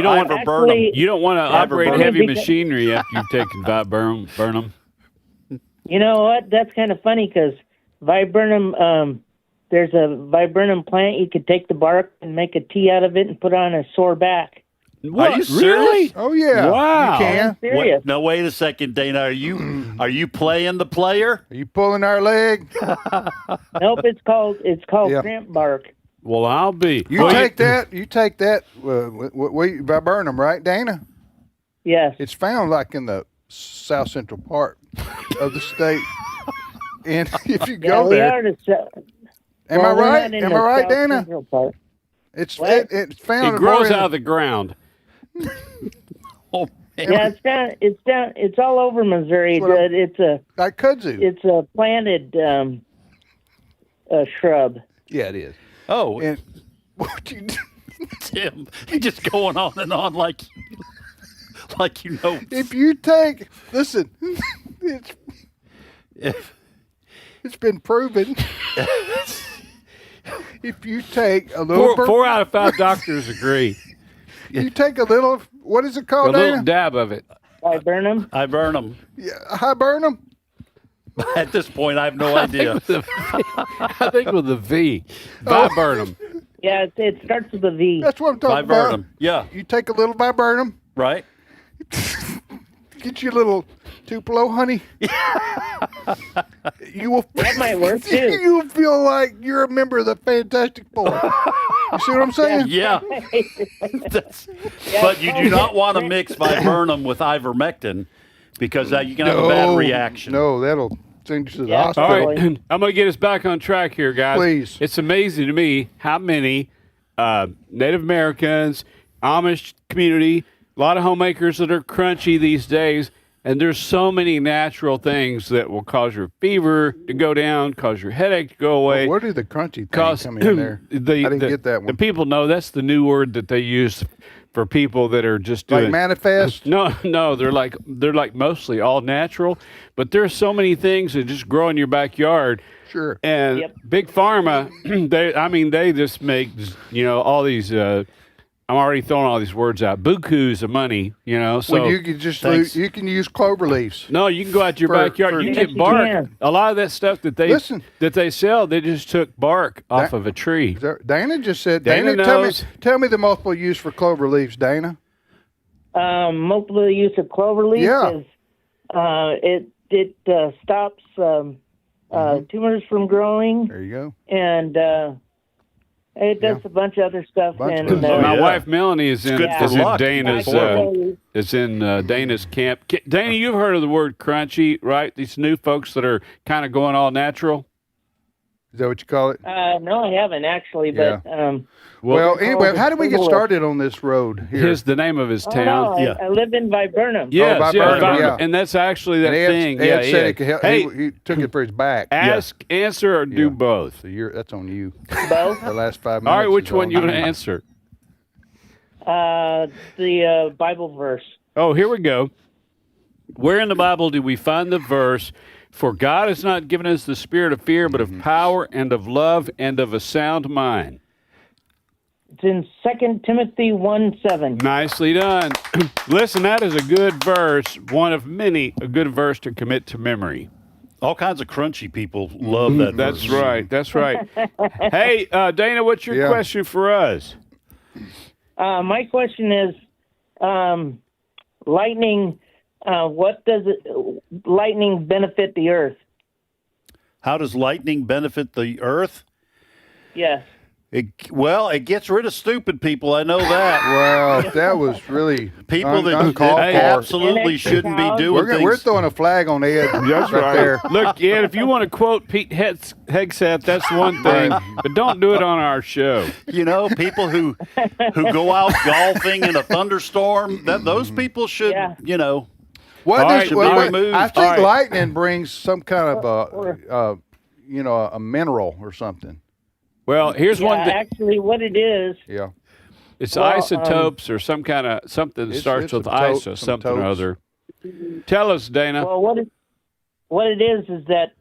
operate heavy machinery after you've taken Viburnum.
You know what? That's kind of funny because Viburnum, there's a Viburnum plant. You could take the bark and make a tea out of it and put on a sore back.
What?
Are you serious?
Really?
Oh, yeah.
Wow.
You can.
Serious.
No, wait a second, Dana. Are you playing the player?
Are you pulling our leg?
Nope, it's called cramp bark.
Well, I'll be.
You take that. Viburnum, right, Dana?
Yes.
It's found like in the south central part of the state. And if you go there. Am I right? Am I right, Dana? It's found.
It grows out of the ground.
Yeah, it's all over Missouri, but it's a
like kudzu.
It's a planted shrub.
Yeah, it is.
Oh,
and what you
Tim, you're just going on and on like you know.
If you take, listen, it's been proven. If you take a little,
4 out of 5 doctors agree.
You take a little. What is it called?
A little dab of it.
Viburnum.
Yeah, Viburnum.
At this point, I have no idea.
I think with a V. Viburnum.
Yeah, it starts with a V.
That's what I'm talking
Viburnum.
about.
Yeah.
You take a little Viburnum.
Right.
Get you a little Tupelo honey. You will.
That might work too.
You'll feel like you're a member of the Fantastic Four. You see what I'm saying?
Yeah. But you do not want to mix Viburnum with ivermectin because you can have a bad reaction.
No, that'll send you to the hospital.
All right, I'm going to get us back on track here, guys.
Please.
It's amazing to me how many Native Americans, Amish community, a lot of homemakers that are crunchy these days, and there's so many natural things that will cause your fever to go down, cause your headache to go away.
Well, where did the crunchy thing come in there? I didn't get that one.
The people know that's the new word that they use for people that are just doing
like manifest.
No, they're like mostly all natural, but there's so many things that just grow in your backyard.
Sure.
And Big Pharma, they just make all these. I'm already throwing all these words out. Bukus of money, So
when you can just you can use clover leaves.
No, you can go out to your backyard. You can get bark. A lot of that stuff that they sell, they just took bark off of a tree.
Dana just said.
Dana knows.
Tell me the multiple use for clover leaves, Dana.
Multiple use of clover leaves is It stops tumors from growing.
There you go.
And it does a bunch of other stuff.
My wife Melanie is in Dana's camp. Dana, you've heard of the word crunchy, right? These new folks that are kind of going all natural.
Is that what you call it?
No, I haven't actually. But
well, anyway, how did we get started on this road here?
The name of his town.
I live in Viburnum.
Yes,
Viburnum,
and that's actually that thing.
Ed said
Ed.
it could help.
Hey,
he took it for his back.
Answer, or do both.
So that's on you.
Both.
The last 5 minutes.
All right, which one you want to answer?
The Bible verse.
Oh, here we go. Where in the Bible do we find the verse, "For God has not given us the spirit of fear, but of power and of love and of a sound mind"?
It's in 2 Timothy 1:7.
Nicely done. Listen, that is a good verse, one of many, a good verse to commit to memory.
All kinds of crunchy people love that verse.
That's right. That's right. Hey, Dana, what's your question for us?
My question is, lightning. What does lightning benefit the earth?
How does lightning benefit the earth?
Yes.
It gets rid of stupid people. I know that.
Well, that was really
people that
uncalled for.
Absolutely shouldn't be doing things.
We're throwing a flag on Ed.
That's right.
There.
Look, Ed, if you want to quote Pete Hegseth, that's one thing, but don't do it on our show.
You know, people who go out golfing in a thunderstorm, those people should,
I think lightning brings some kind of a mineral or something.
Well, here's one thing.
Actually, what it is.
Yeah.
It's isotopes or something that starts with ice or something or other. Tell us, Dana.
Well, what it is that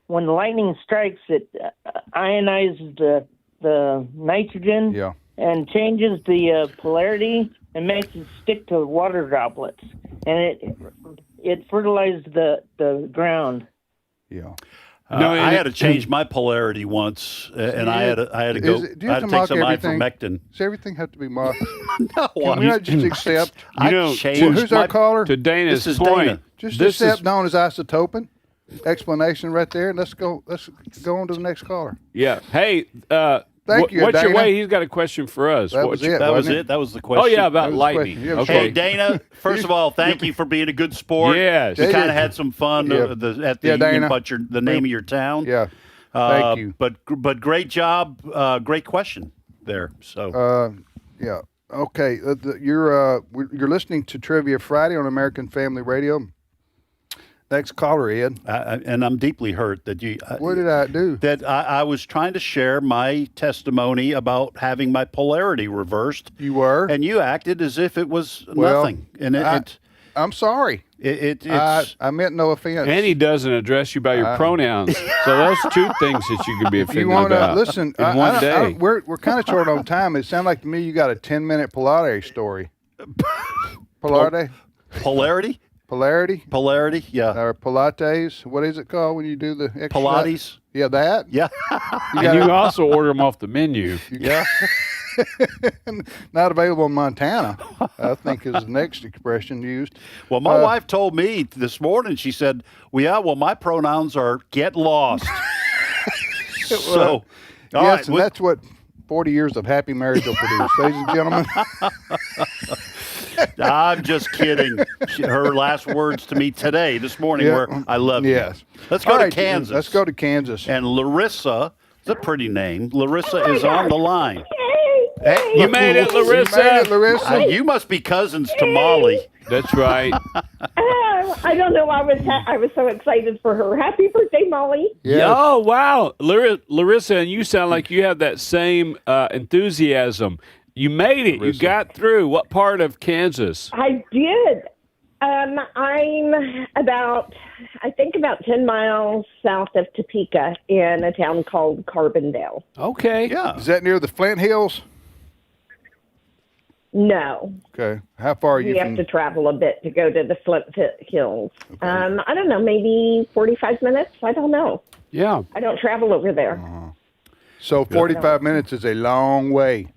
when lightning strikes, it ionizes the nitrogen and changes the polarity and makes it stick to water droplets, and it fertilizes the ground.
Yeah.
I had to change my polarity once, and I had to go. I had to take some ivermectin.
Does everything have to be mocked?
No,
can we not just accept?
Who's
our caller?
To Dana's
this is
point.
Dana.
Just accept known as isotopin. Explanation right there. Let's go on to the next caller.
Yeah. Hey.
Thank you,
what's
Dana.
your way? He's got a question for us.
That was it.
That was the question.
Oh yeah, about lightning. Okay.
Hey, Dana. First of all, thank you for being a good sport.
Yes.
We kind of had some fun at the
Dana.
but the name of your town.
Yeah. Thank you.
But great job. Great question there. So.
Yeah. Okay. You're listening to Trivia Friday on American Family Radio. Next caller, Ed.
And I'm deeply hurt that you.
What did I do?
That I was trying to share my testimony about having my polarity reversed.
You were,
and you acted as if it was nothing. And
I'm sorry. I meant no offense.
And he doesn't address you by your pronouns. So those two things that you can be offended
if you want
about.
To listen,
in one day.
We're kind of short on time. It sounded like to me you got a 10-minute polarity story. Polarity.
Polarity. Polarity, yeah.
Or Pilates. What is it called when you do the exercise?
Pilates.
Yeah, that.
Yeah.
You also order them off the menu.
Yeah.
Not available in Montana, I think is the next expression used.
Well, my wife told me this morning, she said, well, my pronouns are get lost. So,
yes, and that's what 40 years of happy marriage will produce, ladies and gentlemen.
I'm just kidding. Her last words to me this morning were, I love you.
Yes.
Let's go to Kansas.
Let's go to Kansas.
And Larissa, it's a pretty name. Larissa is on the line.
Hey,
you made it, Larissa.
You made it, Larissa.
You must be cousins to Molly.
That's right.
I don't know. I was so excited for her. Happy birthday, Molly.
Yes. Oh, wow. Larissa, and you sound like you have that same enthusiasm. You made it. Larissa. You got through. What part of Kansas?
I did. I'm about 10 miles south of Topeka in a town called Carbondale.
Okay.
Yeah.
Is that near the Flint Hills?
No.
Okay. How far are you
have to travel a bit to go to the Flint Hills. Okay. I don't know, maybe 45 minutes? I don't know.
Yeah.
I don't travel over there.
Uh-huh. So 45 minutes is a long way,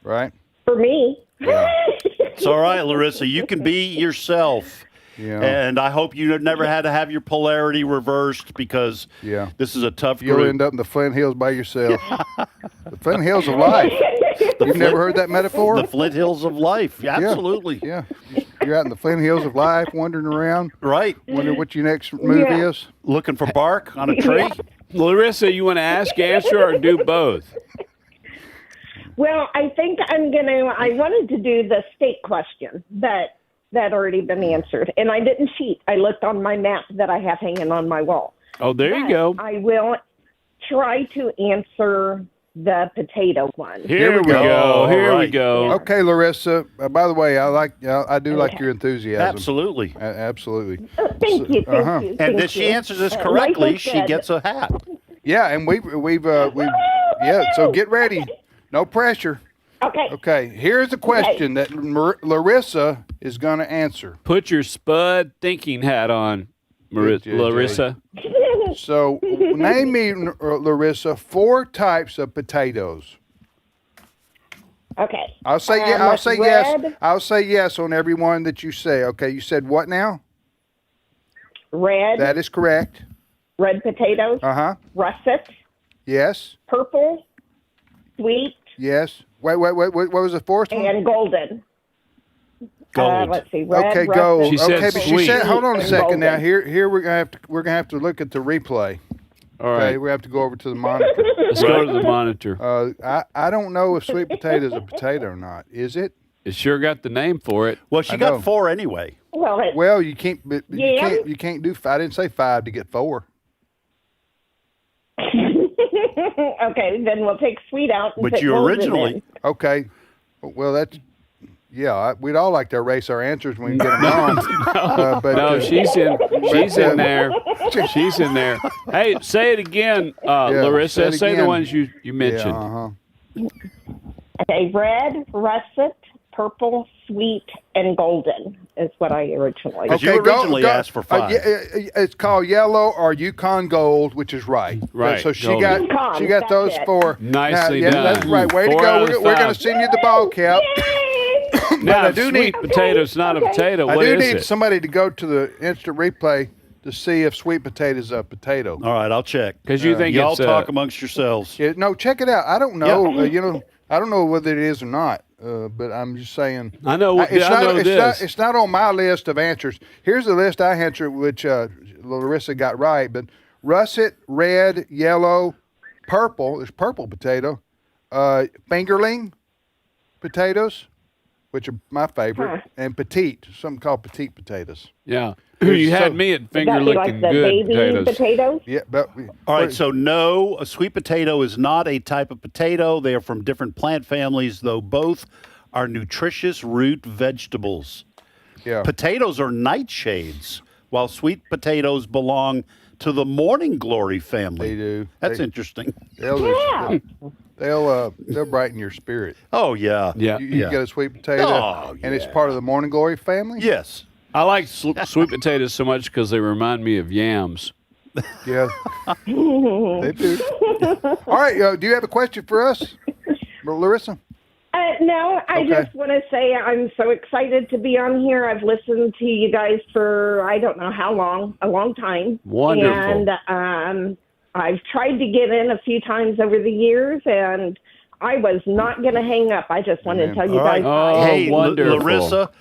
right?
For me.
Yeah.
It's all right, Larissa. You can be yourself.
Yeah.
And I hope you never had to have your polarity reversed because this is a tough group.
You'll end up in the Flint Hills by yourself. The Flint Hills of life. You've never heard that metaphor?
The Flint Hills of life. Absolutely.
Yeah. You're out in the Flint Hills of life, wandering around.
Right.
Wondering what your next move is.
Looking for bark on a tree.
Larissa, you want to ask, answer, or do both?
Well, I think I wanted to do the state question, but that already been answered. And I didn't cheat. I looked on my map that I have hanging on my wall.
Oh, there you go.
I will try to answer the potato one.
Here we go. Here we go.
Okay, Larissa. By the way, I do like your enthusiasm.
Absolutely.
Absolutely.
Thank you. Thank you.
And if she answers this correctly, she gets a hat.
Yeah, and we've so get ready. No pressure.
Okay.
Okay, here's a question that Larissa is going to answer.
Put your Spud thinking hat on, Larissa.
So, name me, Larissa, 4 types of potatoes.
Okay.
I'll say
red.
yes. I'll say yes on every one that you say. Okay, you said what now?
Red.
That is correct.
Red potatoes.
Uh-huh.
Russet.
Yes.
Purple. Sweet.
Yes. Wait. What was the fourth one?
And golden.
Gold.
Let's see. Red,
Okay,
russet,
gold.
She said
Okay, but
sweet.
she said, hold on a
and
second now.
golden.
Here we're gonna have to look at the replay.
All right.
Okay, we have to go over to the monitor.
Let's go to the monitor.
I don't know if sweet potato is a potato or not. Is it?
It sure got the name for it.
Well, she got 4 anyway.
Well,
you can't. But you can't do. I didn't say 5 to get 4.
Okay, then we'll take sweet out. And
But
put
you
golden
originally.
in.
Okay. Well, that's. Yeah, we'd all like to erase our answers when we get them wrong.
No, she's in there. She's in there. Hey, say it again, Larissa. Say the ones you mentioned.
Yeah,
Okay, red, russet, purple, sweet, and golden is what I originally.
Because you originally asked for 5.
It's called yellow or Yukon Gold, which is right.
Right.
So she
golden.
got those 4.
Nicely
now,
done.
That's right. Way to
4
go.
out of
We're going
5.
to send you the ball cap.
Now,
I
if
do
sweet potato's not a potato,
I
what
do
is
need
it?
somebody to go to the instant replay to see if sweet potato is a potato.
All right, I'll check.
Because you think
y'all
it's
talk amongst yourselves.
Yeah, no, check it out. I don't know. I don't know whether it is or not. But I'm just saying.
I know.
It's not on my list of answers. Here's the list I answered, which Larissa got right. But russet, red, yellow, purple. There's purple potato. Fingerling potatoes, which are my favorite, and petite, something called petite potatoes.
Yeah. You had me at finger licking
like the
good
baby potatoes?
Yeah, but
all right. So no, a sweet potato is not a type of potato. They are from different plant families, though both are nutritious root vegetables.
Yeah.
Potatoes are nightshades, while sweet potatoes belong to the morning glory family.
They do.
That's interesting.
They'll brighten your spirit.
Oh yeah,
yeah.
You get a sweet potato, and it's part of the morning glory family.
Yes.
I like sweet potatoes so much because they remind me of yams.
Yeah, they do. All right, do you have a question for us, Larissa?
No, I just want to say I'm so excited to be on here. I've listened to you guys for I don't know how long, a long time.
Wonderful.
And I've tried to get in a few times over the years, and I was not going to hang up. I just wanted to tell you guys.
Oh,
hey,
wonderful.
Larissa,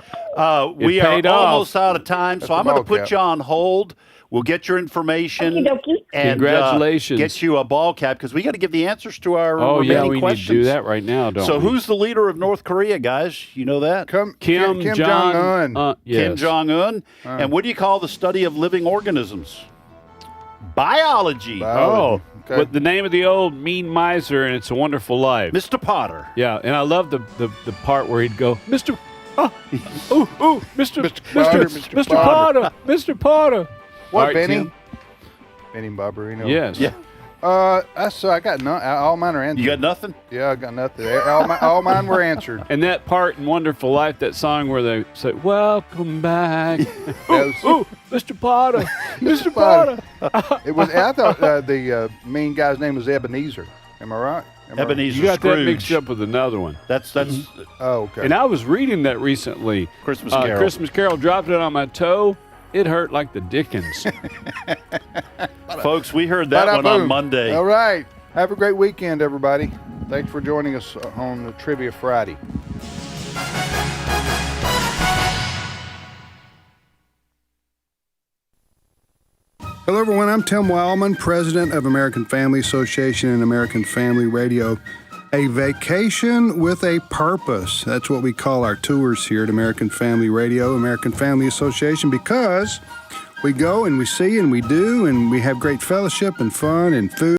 we are
paid off.
almost out of time, so I'm going to put you on hold. We'll get your information and
congratulations.
Get you a ball cap because we got to give the answers to our
we
remaining
need
questions.
to do that right now, don't
So
we?
who's the leader of North Korea, guys? You know that?
Kim
Jong-un.
Yes.
Kim Jong-un. And what do you call the study of living organisms? Biology.
Oh, but the name of the old mean miser, and It's a Wonderful Life.
Mr. Potter.
Yeah, and I love the part where he'd go, Mr. Mr. Potter, Mr. Potter.
What,
right,
Benny?
Tim?
Benny Barbarino.
Yes.
Yeah.
So I got none. All mine are answered.
You got nothing?
Yeah, I got nothing. All mine were answered.
And that part in Wonderful Life, that song where they say, "Welcome back." Mr. Potter, Mr. Potter.
It was. I thought the mean guy's name was Ebenezer. Am I right?
Ebenezer
You got
Scrooge.
that mixed up with another one.
That's.
Oh, okay.
And I was reading that recently.
Christmas Carol.
Christmas Carol dropped it on my toe. It hurt like the dickens.
Folks, we heard that one on Monday.
All right. Have a great weekend, everybody. Thanks for joining us on the Trivia Friday. Hello, everyone. I'm Tim Wildmon, president of American Family Association and American Family Radio. A vacation with a purpose. That's what we call our tours here at American Family Radio, American Family Association, because we go and we see and we do, and we have great fellowship and fun and food.